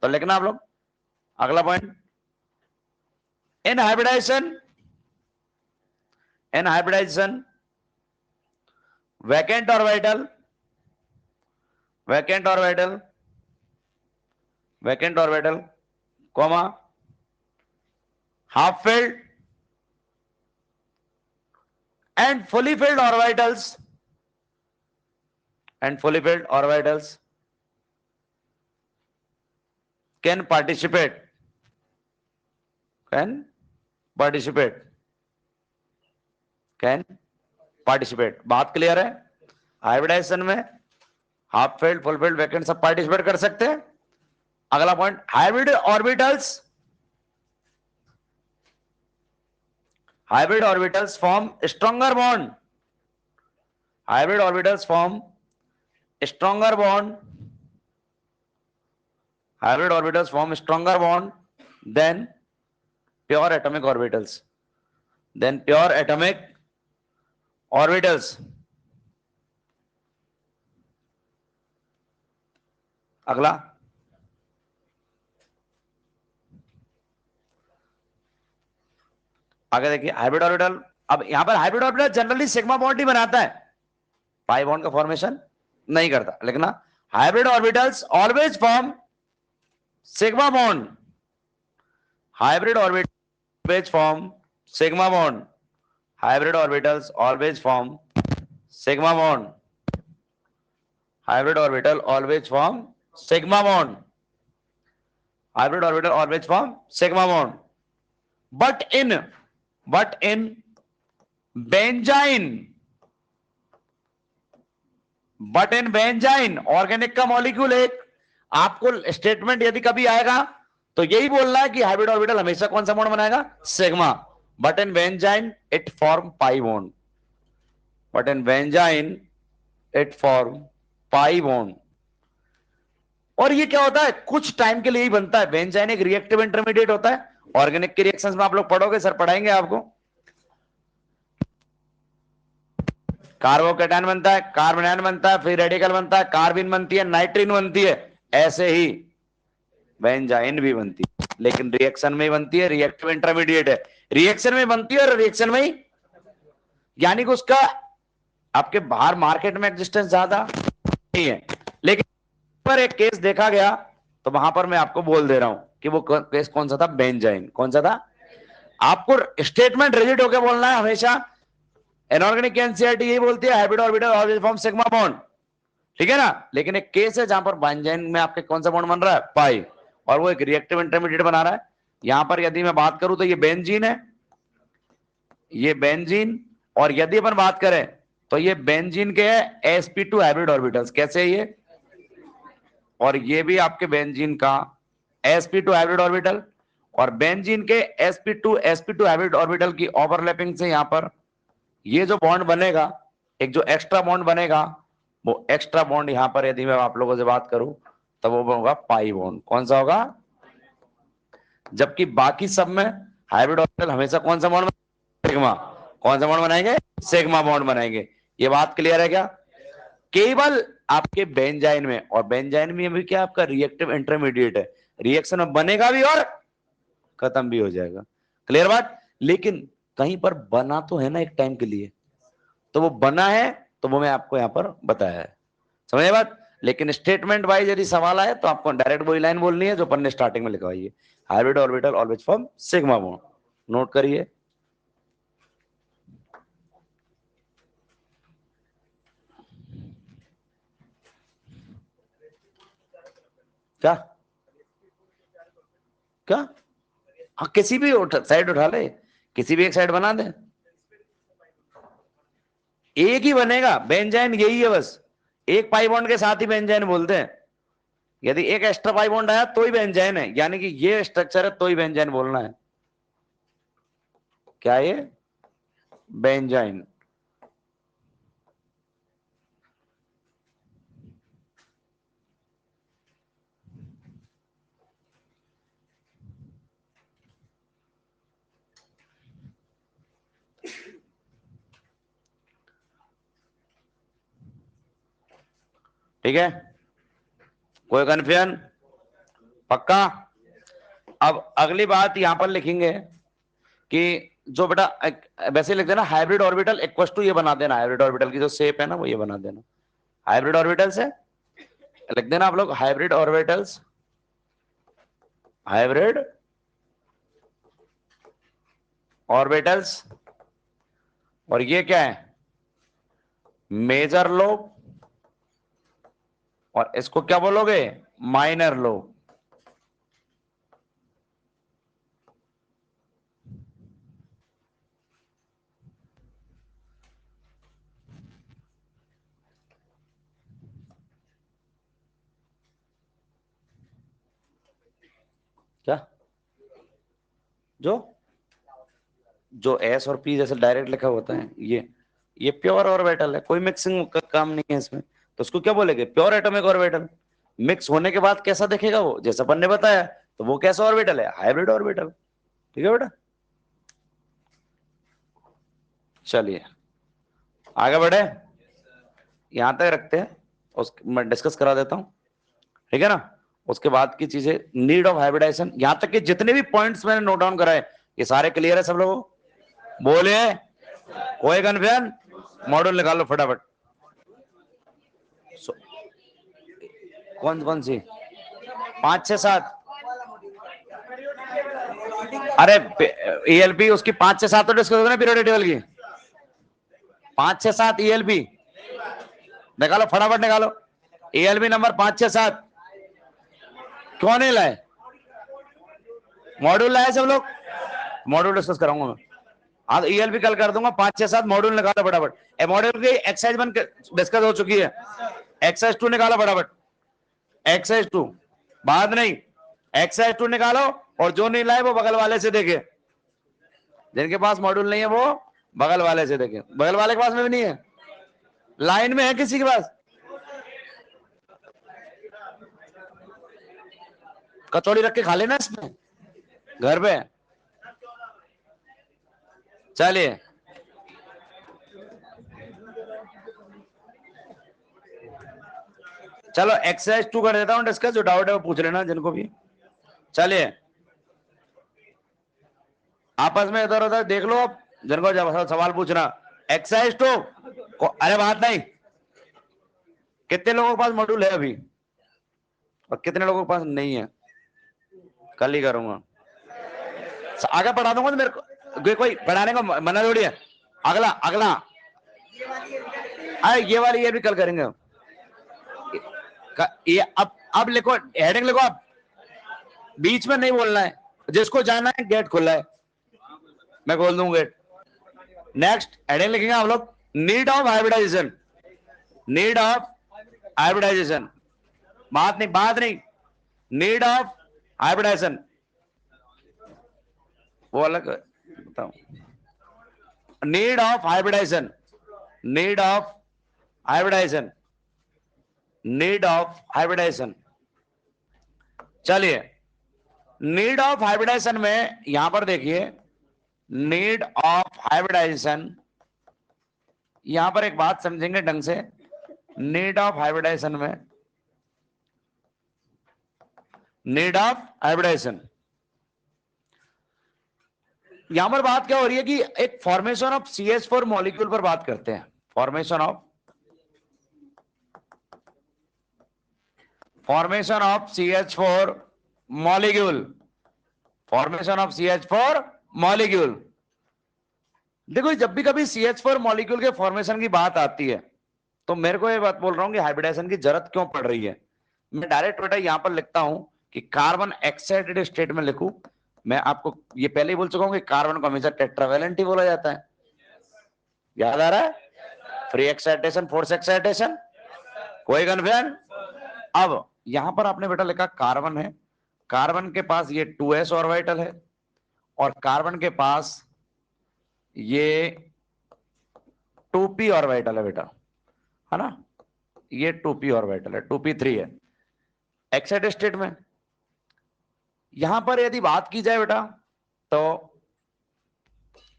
तो लिखना आप लोग. अगला point, in hybridization vacant orbital comma half filled and fully filled orbitals can participate. बात क्लियर है? हाइब्रिडाइजेशन में half field, full field, vacant सब पार्टिसिपेट कर सकते हैं. अगला point, hybrid orbitals form stronger bond. Hybrid orbitals form stronger bond than pure atomic orbitals. अगला, आगे देखिए, हाइब्रिड ऑर्बिटल. अब यहां पर hybrid orbital generally sigma bond ही बनाता है, पाई बॉन्ड का फॉर्मेशन नहीं करता. लिखना, hybrid orbitals always form sigma bond. Hybrid orbitals always form sigma bond. Hybrid orbitals always form sigma bond. Hybrid orbital always form sigma bond. Hybrid orbital always form sigma bond. But in benzene but in benzene organic का molecule एक। आपको statement यदि कभी आएगा तो यही बोलना है कि हाइब्रिड ऑर्बिटल हमेशा कौन सा बॉन्ड बनाएगा, sigma. But in benzene it form pi bond, but in benzene it form pi bond. और ये क्या होता है, कुछ टाइम के लिए ही बनता है। बेंजाइन एक रिएक्टिव इंटरमीडिएट होता है। ऑर्गेनिक के रिएक्शंस में आप लोग पढ़ोगे, सर पढ़ाएंगे आपको। कार्बोकेटायन बनता है, कार्बोनाइन बनता है, फिर रेडिकल बनता है, कार्बिन बनती है, नाइट्रीन बनती है। ऐसे ही बेंजाइन भी बनती है, लेकिन रिएक्शन में बनती है, रिएक्टिव इंटरमीडिएट है। रिएक्शन में बनती है और रिएक्शन में ही, यानी कि उसका आपके बाहर मार्केट में एग्जिस्टेंस ज्यादा नहीं है। लेकिन पर एक केस देखा गया तो वहां पर मैं आपको बोल दे रहा हूं कि वो केस कौन सा था, बेंजाइन। कौन सा था, आपको स्टेटमेंट रिजिड होकर बोलना है हमेशा। इनऑर्गेनिक एनसीईआरटी यही बोलती है hybrid orbital always form sigma bond, ठीक है ना। लेकिन एक केस है जहां पर बेंजाइन में आपके कौन सा बॉन्ड बन रहा है, पाई, और वो एक रिएक्टिव इंटरमीडिएट बना रहा है। यहां पर यदि मैं बात करूं तो ये बेंजीन है, ये बेंजीन। और यदि अपन बात करें तो ये बेंजीन के है sp2 हाइब्रिड ऑर्बिटल्स। कैसे है ये, और ये भी आपके बेंजीन का sp2 हाइब्रिड ऑर्बिटल। और बेंजीन के sp2 हाइब्रिड ऑर्बिटल की ओवरलैपिंग से यहां पर ये जो बॉन्ड बनेगा, एक जो एक्स्ट्रा बॉन्ड बनेगा, वो एक्स्ट्रा बॉन्ड यहां पर यदि मैं आप लोगों से बात करूं तो वो होगा पाई बॉन्ड। कौन सा होगा, जबकि बाकी सब में हाइब्रिड ऑर्बिटल हमेशा कौन सा बॉन्ड, सिग्मा। कौन सा बॉन्ड बनाएंगे, सिग्मा बॉन्ड बनाएंगे। ये बात क्लियर है क्या। केवल आपके बेंजाइन में, और बेंजाइन में भी क्या आपका रिएक्टिव इंटरमीडिएट है, रिएक्शन में बनेगा भी और खत्म भी हो जाएगा। क्लियर बात। लेकिन कहीं पर बना तो है ना एक टाइम के लिए, तो वो बना है तो वो मैं आपको यहां पर बताया है, समझे बात। लेकिन स्टेटमेंट वाइज यदि सवाल आए तो आपको डायरेक्ट वही लाइन बोलनी है जो अपन ने स्टार्टिंग में लिखवाई है, hybrid orbital always form sigma bond. Note करिए। क्या क्या, हाँ किसी भी साइड उठा ले, किसी भी एक साइड बना दे, एक ही बनेगा। बेंजाइन यही है बस, एक पाई बॉन्ड के साथ ही बेंजाइन बोलते हैं। यदि एक एक्स्ट्रा पाई बॉन्ड आया तो ही बेंजाइन है, यानी कि ये स्ट्रक्चर है तो ही बेंजाइन बोलना है। क्या ये, बेंजाइन। ठीक है, कोई कन्फ्यूजन, पक्का। अब अगली बात यहां पर लिखेंगे कि जो बेटा वैसे लिख देना हाइब्रिड ऑर्बिटल इक्वल टू ये बना देना, हाइब्रिड ऑर्बिटल की जो शेप है ना वो ये बना देना। हाइब्रिड ऑर्बिटल से लिख देना आप लोग हाइब्रिड ऑर्बिटल्स, हाइब्रिड ऑर्बिटल्स। और ये क्या है, मेजर लोब, और इसको क्या बोलोगे, माइनर लोब। क्या, जो जो एस और पी जैसे डायरेक्ट लिखा होता है, ये प्योर ऑर्बिटल है, कोई मिक्सिंग का काम नहीं है इसमें। तो उसको क्या बोलेंगे, प्योर एटॉमिक ऑर्बिटल। मिक्स होने के बाद कैसा दिखेगा वो, जैसा अपन ने बताया, तो वो कैसा ऑर्बिटल है, हाइब्रिड ऑर्बिटल। ठीक है बेटा, चलिए आगे बढ़े, यहां तक रखते हैं, मैं डिस्कस करा देता हूं, ठीक है ना। उसके बाद की चीजें, नीड ऑफ हाइब्रिडाइजेशन, यहां तक कि जितने भी पॉइंट्स मैंने नोट डाउन कराए ये सारे क्लियर है सब लोगों, बोले कोई कन्फ्यूजन। मॉड्यूल निकालो फटाफट। कौन कौन सी, 5 6 7, अरे ईएलपी उसकी 5 6 7 तो डिस्कस हो ना, पीरियोडिक टेबल की 5 6 7 ईएलपी निकालो फटाफट निकालो। ईएलपी नंबर 5 6 7 क्यों नहीं लाए, मॉड्यूल लाए सब लोग, मॉड्यूल डिस्कस कराऊंगा मैं। हाँ तो ईएल भी कल कर दूंगा। 5-6-7 मॉड्यूल निकालो फटाफट। मॉड्यूल की एक्सरसाइज 1 डिस्कस हो चुकी है, एक्सरसाइज 2 निकालो फटाफट। एक्सरसाइज 2 बात नहीं, एक्सरसाइज 2 निकालो, और जो नहीं लाए वो बगल वाले से देखे, जिनके पास मॉड्यूल नहीं है वो बगल वाले से देखे। बगल वाले के पास में भी नहीं है, लाइन में है किसी के पास? कचौड़ी रख के खा लेना इसमें घर पे। चलिए चलो एक्सरसाइज 2 कर देता हूं डिस्कस, जो डाउट है वो पूछ लेना जिनको भी। चलिए आपस में इधर उधर देख लो, अब जिनको जब सवाल पूछना। एक्सरसाइज 2 अरे बात नहीं, कितने लोगों के पास मॉड्यूल है अभी और कितने लोगों के पास नहीं है? कल ही करूंगा, आगे पढ़ा दूंगा। तो मेरे को कोई पढ़ाने को मना थोड़ी है। अगला अगला अरे ये वाली ये भी कल करेंगे। ये अब लिखो, हेडिंग लिखो, अब बीच में नहीं बोलना है, जिसको जाना है गेट खुला है, मैं खोल दूंगा गेट। नेक्स्ट हेडिंग लिखेंगे हम लोग, need of hybridization. Need of hybridization, बात नहीं, नीड ऑफ हाइब्रिडाइजेशन वो अलग बताओ। Need of hybridization, need of hybridization, need of hybridization. चलिए नीड ऑफ हाइब्रिडाइजेशन में यहां पर देखिए, नीड ऑफ हाइब्रिडाइजेशन, यहां पर एक बात समझेंगे ढंग से। नीड ऑफ हाइब्रिडाइजेशन में, नीड ऑफ हाइब्रिडाइजेशन, यहां पर बात क्या हो रही है कि एक फॉर्मेशन ऑफ CH4 मॉलिक्यूल पर बात करते हैं। Formation of CH4 molecule, formation of CH4 molecule. देखो जब भी कभी CH4 मॉलिक्यूल के फॉर्मेशन की बात आती है तो मेरे को ये बात बोल रहा हूं कि हाइब्रिडाइजेशन की जरूरत क्यों पड़ रही है। मैं डायरेक्ट बेटा यहां पर लिखता हूं कि कार्बन एक्साइटेड स्टेट में लिखूं। मैं आपको ये पहले ही बोल चुका हूं कि कार्बन को हमेशा टेट्रावैलेंट ही बोला जाता है, याद आ रहा है? फ्री एक्साइटेशन, फोर्स एक्साइटेशन, कोई कन्फ्यूजन? अब यहां पर आपने बेटा लिखा कार्बन है, कार्बन के पास ये 2s ऑर्बिटल है, और कार्बन के पास ये 2p ऑर्बिटल है बेटा, है ना? ये 2p ऑर्बिटल है, 2p3 है एक्साइटेड स्टेट में। यहां पर यदि बात की जाए बेटा तो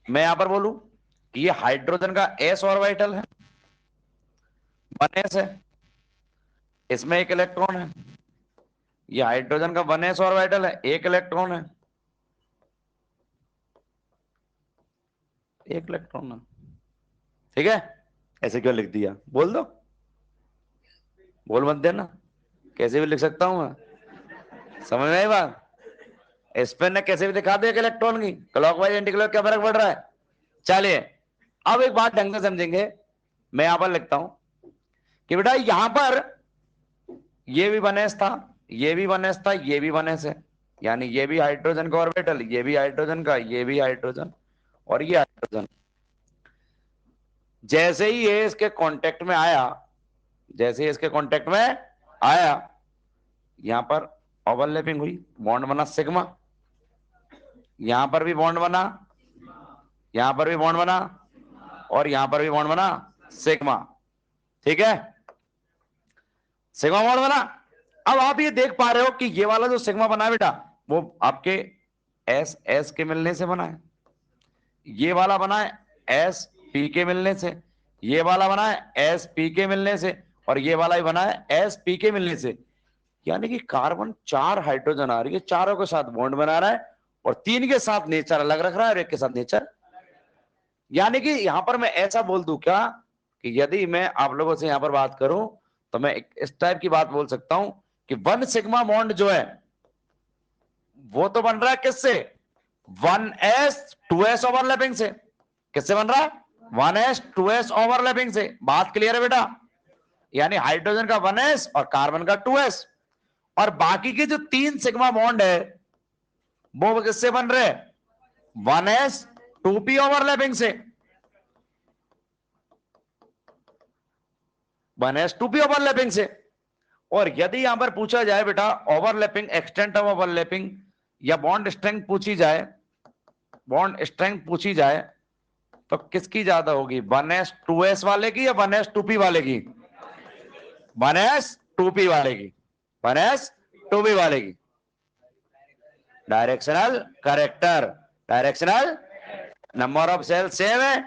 मैं यहां पर बोलूं कि ये हाइड्रोजन का s ऑर्बिटल है, 1s है, इसमें एक इलेक्ट्रॉन है। ये हाइड्रोजन का 1s ऑर्बिटल है, एक इलेक्ट्रॉन है, एक इलेक्ट्रॉन है, ठीक है? ऐसे क्यों लिख दिया? बोल दो, बोल मत देना, कैसे भी लिख सकता हूं मैं, समझ में आई बात? इस पेन ने कैसे भी दिखा दो एक इलेक्ट्रॉन की, क्लॉकवाइज एंटी क्लॉक क्या फर्क पड़ रहा है? चलिए अब एक बात ढंग से समझेंगे। मैं यहां पर लिखता हूं कि बेटा यहां पर ये भी 1s था, ये भी 1s था, ये भी 1s है, यानी ये भी हाइड्रोजन का ऑर्बिटल, ये भी हाइड्रोजन का, ये भी हाइड्रोजन, और ये हाइड्रोजन। जैसे ही ये इसके कांटेक्ट में आया, जैसे ही इसके कांटेक्ट में आया, यहां पर ओवरलैपिंग हुई, बॉन्ड बना सिग्मा, यहां पर भी बॉन्ड बना, यहां पर भी बॉन्ड बना, और यहां पर भी बॉन्ड बना सिग्मा, ठीक है? सिग्मा बॉन्ड बना। अब आप ये देख पा रहे हो कि ये वाला जो सिग्मा बना है बेटा वो आपके एस के मिलने से बना है, ये वाला बना है SP के मिलने से, ये वाला बना है SP के मिलने से, और ये वाला भी बना है SP के मिलने से। यानी कि कार्बन 4 हाइड्रोजन आ रही है, चारों के साथ बॉन्ड बना रहा है, और 3 के साथ नेचर अलग रख रहा है और एक के साथ नेचर। यानी कि यहां पर मैं ऐसा बोल दूं क्या कि यदि मैं आप लोगों से यहां पर बात करूं तो मैं इस टाइप की बात बोल सकता हूं कि 1 सिग्मा बॉन्ड जो है वो तो बन रहा है किससे? 1s 2s ओवरलैपिंग से। किससे बन रहा है? 1s 2s ओवरलैपिंग से। बात क्लियर है बेटा? यानी हाइड्रोजन का 1s और कार्बन का 2s, और बाकी के जो 3 सिग्मा बॉन्ड है वो किससे बन रहे? 1s 2p ओवरलैपिंग से, 1s 2p ओवरलैपिंग से। और यदि यहां पर पूछा जाए बेटा ओवरलैपिंग, एक्सटेंट ऑफ ओवरलैपिंग या बॉन्ड स्ट्रेंथ पूछी जाए, बॉन्ड स्ट्रेंथ पूछी जाए, तो किसकी ज्यादा होगी, 1s 2s वाले की या 1s 2p वाले की? 1s 2p वाले की, 1s 2p वाले की। Directional character, directional, number of cell same है,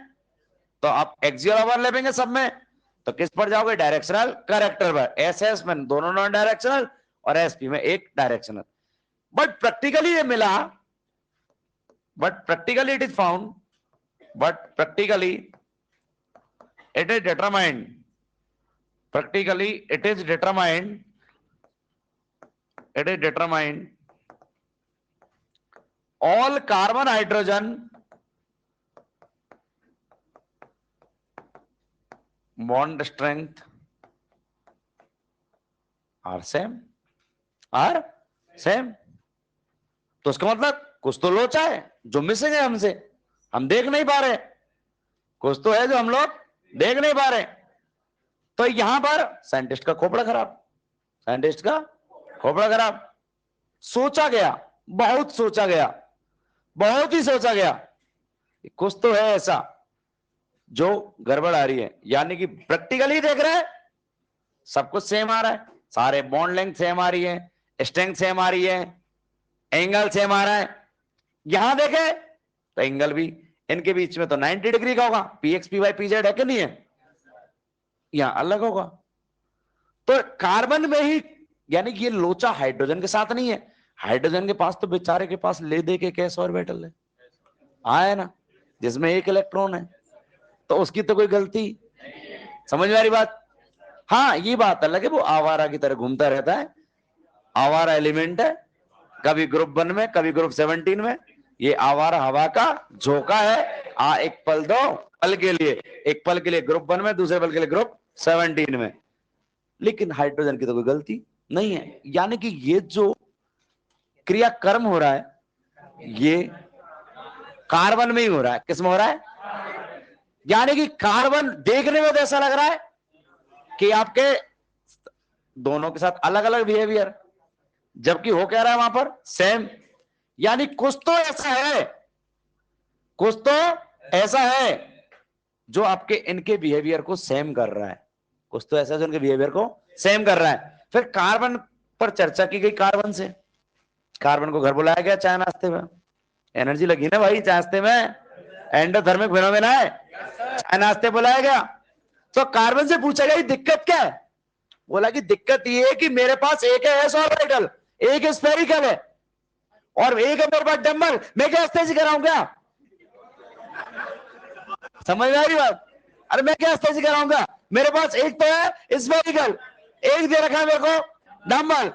तो आप एक्सियल ओवरलैपिंग है सब में, तो किस पर जाओगे, डायरेक्शनल करेक्टर पर। एसएस में दोनों नॉन डायरेक्शनल और एसपी में एक डायरेक्शनल। बट प्रैक्टिकली ये मिला, but practically it is found, but practically it is determined, practically it is determined all carbon hydrogen bond strength are same, तो उसका मतलब कुछ तो लोचा है जो मिसिंग है हमसे, हम देख नहीं पा रहे, कुछ तो है जो हम लोग देख नहीं पा रहे। तो यहां पर साइंटिस्ट का खोपड़ा खराब, साइंटिस्ट का खोपड़ा खराब। सोचा गया, बहुत सोचा गया, बहुत ही सोचा गया, कुछ तो है ऐसा जो गड़बड़ आ रही है। यानी कि प्रैक्टिकली देख रहे हैं सब कुछ सेम आ रहा है, सारे बॉन्ड लेंथ सेम आ रही है, स्ट्रेंथ सेम आ रही है, एंगल सेम आ रहा है। यहां देखे तो एंगल भी इनके बीच में तो 90 डिग्री का होगा, पीएक्स पी वाई पीजेड है कि नहीं है, यहां अलग होगा। तो कार्बन में ही, यानी कि ये लोचा हाइड्रोजन के साथ नहीं है, हाइड्रोजन के पास तो बेचारे के पास ले दे के कैस ऑर्बिटल है आया ना, जिसमें एक इलेक्ट्रॉन है, तो उसकी तो कोई गलती, समझ में आ रही बात। हाँ ये बात अलग है, वो आवारा की तरह घूमता रहता है, आवारा एलिमेंट है, कभी ग्रुप 1 में कभी ग्रुप 17 में, ये आवारा हवा का झोंका है। एक पल दो पल के लिए, एक पल के लिए ग्रुप 1 में, दूसरे पल के लिए ग्रुप 17 में, लेकिन हाइड्रोजन की तो कोई गलती नहीं है। यानी कि ये जो क्रियाकर्म हो रहा है ये कार्बन में ही हो रहा है, किस में हो रहा है, यानी कि कार्बन देखने में तो ऐसा लग रहा है कि आपके दोनों के साथ अलग अलग बिहेवियर, जबकि हो क्या रहा है वहां पर सेम। यानी कुछ तो ऐसा है, कुछ तो ऐसा है जो आपके इनके बिहेवियर को सेम कर रहा है, कुछ तो ऐसा जो इनके बिहेवियर को सेम कर रहा है। फिर कार्बन पर चर्चा की गई, कार्बन से, कार्बन को घर बुलाया गया चाय नाश्ते में, एनर्जी लगी ना भाई चाय नाश्ते में, एंडोथर्मिक फिनोमेना है, चाय नाश्ते बुलाया गया। तो कार्बन से पूछा गया दिक्कत क्या है, बोला कि दिक्कत ये है कि मेरे पास एक है एस ऑर्बिटल, एक स्फेरिकल है और एक है मेरे पास डम्बल, मैं क्या स्टेज कराऊं क्या, समझ में आ रही बात। अरे मैं क्या स्टेज कराऊंगा, मेरे पास एक तो है स्फेरिकल, एक दे रखा है मेरे को डम्बल,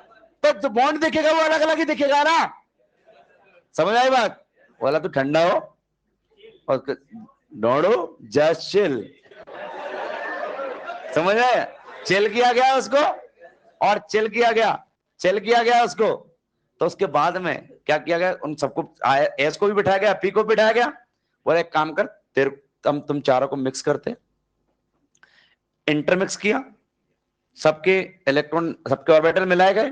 तो बॉन्ड दिखेगा वो अलग अलग ही दिखेगा ना, समझ आई बात। बोला तो ठंडा हो और दौड़ो जस्ट चिल, समझ आए, चिल किया गया उसको और चिल किया गया उसको। तो उसके बाद में क्या किया गया, उन सबको एस को भी बिठाया गया, पी को भी बिठाया गया, बोले एक काम कर तेरे तुम चारों को मिक्स करते, इंटरमिक्स किया, सबके इलेक्ट्रॉन सबके ऑर्बिटल मिलाए गए,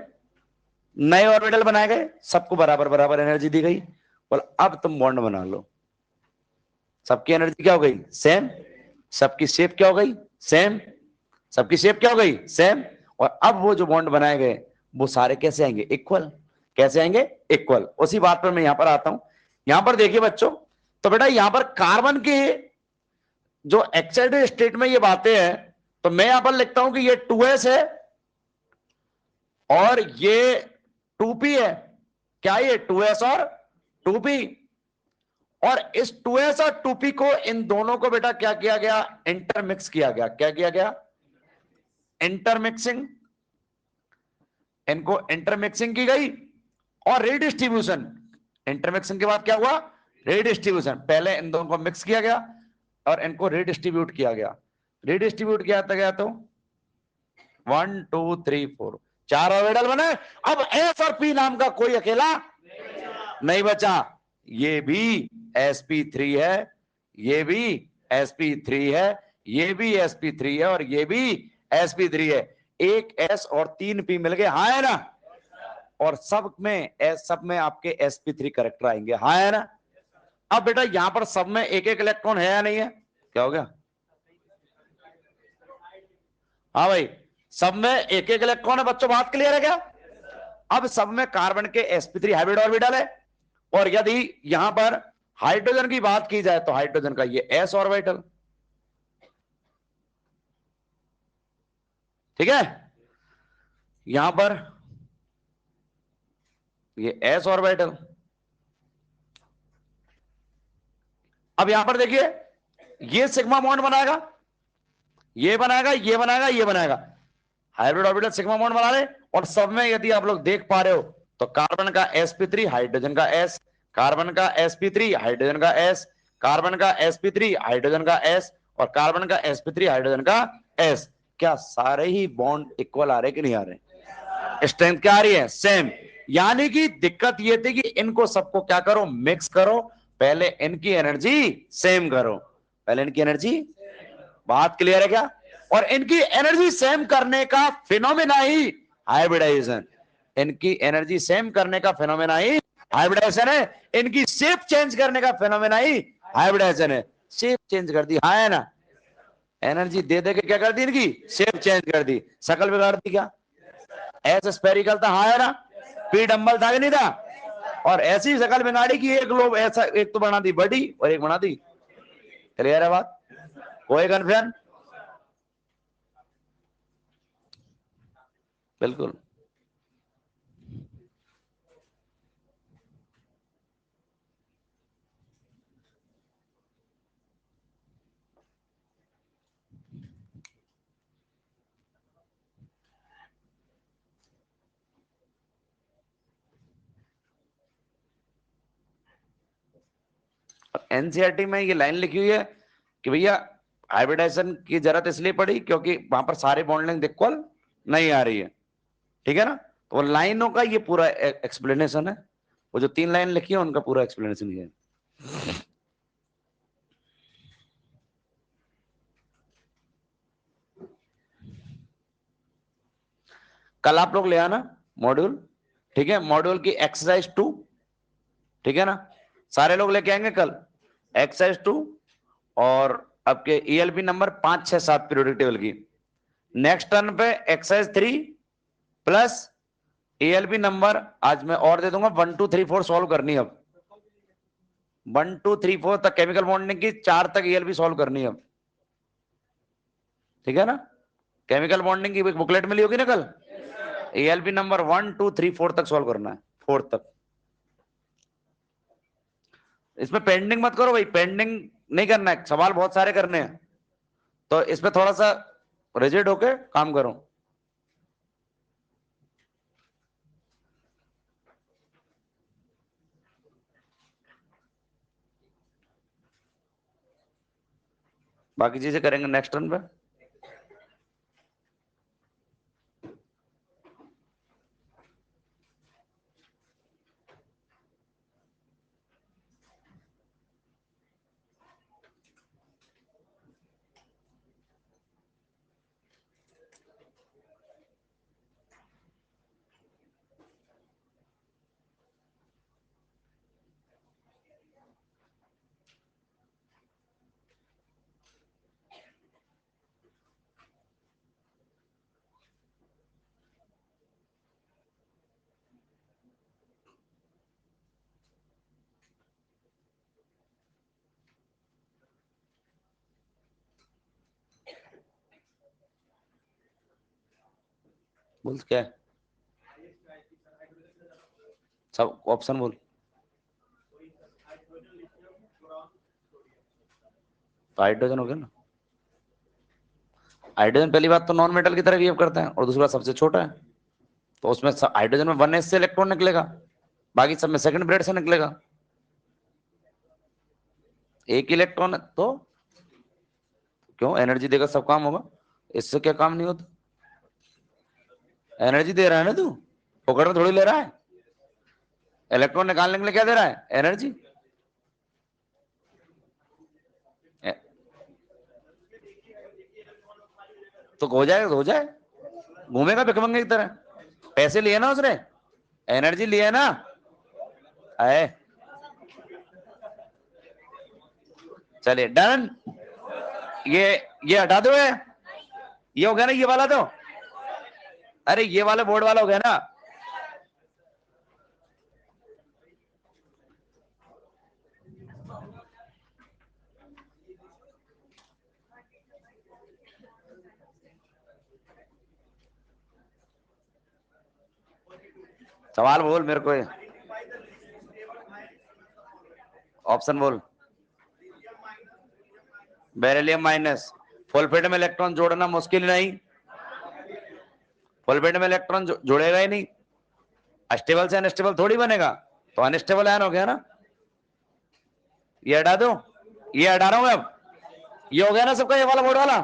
नए ऑर्बिटल बनाए गए, सबको बराबर बराबर एनर्जी दी गई, बोला अब तुम बॉन्ड बना लो। सबकी एनर्जी क्या हो गई, सेम, सबकी शेप क्या हो गई, सेम, सबकी शेप क्या हो गई, सेम, और अब वो जो बॉन्ड बनाए गए वो सारे कैसे आएंगे, इक्वल, कैसे आएंगे, इक्वल। उसी बात पर मैं यहां पर आता हूं। यहां पर देखिए बच्चों, तो बेटा यहां पर कार्बन की जो एक्साइटेड स्टेट में ये बातें हैं, तो मैं यहां पर लिखता हूं कि ये 2s है और ये 2p है, क्या ये 2s और 2p, और इस 2s और 2p को, इन दोनों को बेटा क्या किया गया, इंटरमिक्स किया गया। क्या किया गया, इंटरमिक्सिंग, इनको इंटरमिक्सिंग की गई और रीडिस्ट्रीब्यूशन। इंटरमिक्सिंग के बाद क्या हुआ, रीडिस्ट्रीब्यूशन। पहले इन दोनों को मिक्स किया गया और इनको रीडिस्ट्रीब्यूट किया गया। रीडिस्ट्रीब्यूट किया गया तो 1 2 3 4 4 ऑर्बिटल बने। अब एस और पी नाम का कोई अकेला नहीं बचा, ये भी sp3 है, ये भी sp3 है, ये भी sp3 है और ये भी sp3 है। एक s और 3 p मिल गए, हाँ है ना? और सब में आपके sp3 करेक्टर आएंगे, हाँ है ना? अब बेटा यहां पर सब में एक एक इलेक्ट्रॉन है या नहीं है? क्या हो गया? हाँ भाई, सब में एक एक इलेक्ट्रॉन है बच्चों, बात क्लियर है क्या? अब सब में कार्बन के sp3 हाइब्रिड ऑर्बिटल है, और यदि यहां पर हाइड्रोजन की बात की जाए तो हाइड्रोजन का ये s ऑर्बिटल, ठीक है? यहां पर ये s ऑर्बिटल। अब यहां पर देखिए, ये सिग्मा बॉन्ड बनाएगा, ये बनाएगा, ये बनाएगा, ये बनाएगा, हाइब्रिड ऑर्बिटल सिग्मा बॉन्ड बना रहे। और सब में यदि आप लोग देख पा रहे हो तो कार्बन का sp3 हाइड्रोजन का s, कार्बन का sp3 हाइड्रोजन का s, कार्बन का sp3 हाइड्रोजन का s और कार्बन का sp3 हाइड्रोजन का s। क्या सारे ही बॉन्ड इक्वल आ रहे कि नहीं आ रहे? स्ट्रेंथ क्या आ रही है? सेम। यानी कि दिक्कत ये थी कि इनको सबको क्या करो, मिक्स करो, पहले इनकी एनर्जी सेम करो, पहले इनकी एनर्जी, बात क्लियर है क्या? और इनकी एनर्जी सेम करने का फिनोमेना ही हाइब्रिडाइजेशन, इनकी एनर्जी सेम करने का फिनोमेना ही हाइब्रिडाइजेशन है, इनकी शेप चेंज करने का फिनोमेना ही हाइब्रिडाइजेशन है। शेप चेंज कर दी, हाँ है ना? एनर्जी दे दे के क्या कर दी, इनकी शेप चेंज कर दी, शकल बिगाड़ दी। क्या ऐसे स्पेरिकल था, हाँ है ना? पी डंबल था कि नहीं था? और ऐसी शकल बिगाड़ी कि एक लोग ऐसा, एक तो बना दी बड़ी और एक बना दी, क्लियर है बात? कोई कन्फ्यूजन? बिल्कुल। एनसीईआरटी में ये लाइन लिखी हुई है कि भैया हाइब्रिडाइजेशन की जरूरत इसलिए पड़ी क्योंकि वहां पर सारे बॉन्ड लेंथ इक्वल नहीं आ रही है, ठीक है ना? तो लाइनों का ये पूरा एक्सप्लेनेशन है, वो जो 3 लाइन लिखी है उनका पूरा एक्सप्लेनेशन ये है। कल आप लोग ले आना मॉड्यूल, ठीक है? मॉड्यूल की एक्सरसाइज 2, ठीक है ना? सारे लोग लेके आएंगे कल एक्सरसाइज 2 और आपके ईएलपी नंबर 5 6 7 पीरियोडिक टेबल की। नेक्स्ट टर्न पे एक्सरसाइज 3 प्लस ईएलपी नंबर आज मैं और दे दूंगा, 1 2 3 4 सॉल्व करनी है अब, 1 2 3 4 तक केमिकल बॉन्डिंग की, 4 तक ईएलपी सॉल्व करनी है अब, ठीक है ना? केमिकल बॉन्डिंग की बुकलेट मिली होगी ना कल, ईएलपी नंबर 1 2 3 4 तक सॉल्व करना है, 4 तक। इसमें पेंडिंग मत करो भाई, पेंडिंग नहीं करना है, सवाल बहुत सारे करने हैं, तो इसमें थोड़ा सा रिजिड होके काम करो। बाकी चीजें करेंगे नेक्स्ट टर्न पे। बोल क्या है? सब ऑप्शन बोल। तो हाइड्रोजन हो गया ना। हाइड्रोजन पहली बात तो नॉन मेटल की तरह बिहेव करता है और दूसरी बात सबसे छोटा है, तो उसमें हाइड्रोजन में 1s से इलेक्ट्रॉन निकलेगा, बाकी सब में सेकंड ब्रेड से निकलेगा, एक इलेक्ट्रॉन है तो क्यों एनर्जी देगा, सब काम होगा, इससे क्या काम नहीं होता? एनर्जी दे रहा है ना तू, पकड़ में थोड़ी ले रहा है, इलेक्ट्रॉन निकालने के लिए क्या दे रहा है? एनर्जी। तो हो जाए तो हो जाए, घूमेगा भिखमंगे की तरह। पैसे लिए ना उसने, एनर्जी लिया ना, आए। चलिए डन। ये हटा दो, ये हो गया ना, ये वाला तो, अरे ये वाला बोर्ड वाला हो गया ना। सवाल बोल मेरे को, ऑप्शन बोल। बेरिलियम माइनस, फॉस्फेट में इलेक्ट्रॉन जोड़ना मुश्किल नहीं, फॉस्फेट में इलेक्ट्रॉन जुड़ेगा ही नहीं, अस्टेबल से अनस्टेबल थोड़ी बनेगा, तो अनस्टेबल आयन हो गया ना। ये हटा दो, ये हटा रहा हूं मैं अब, ये हो गया ना सबका, ये वाला बोर्ड वाला।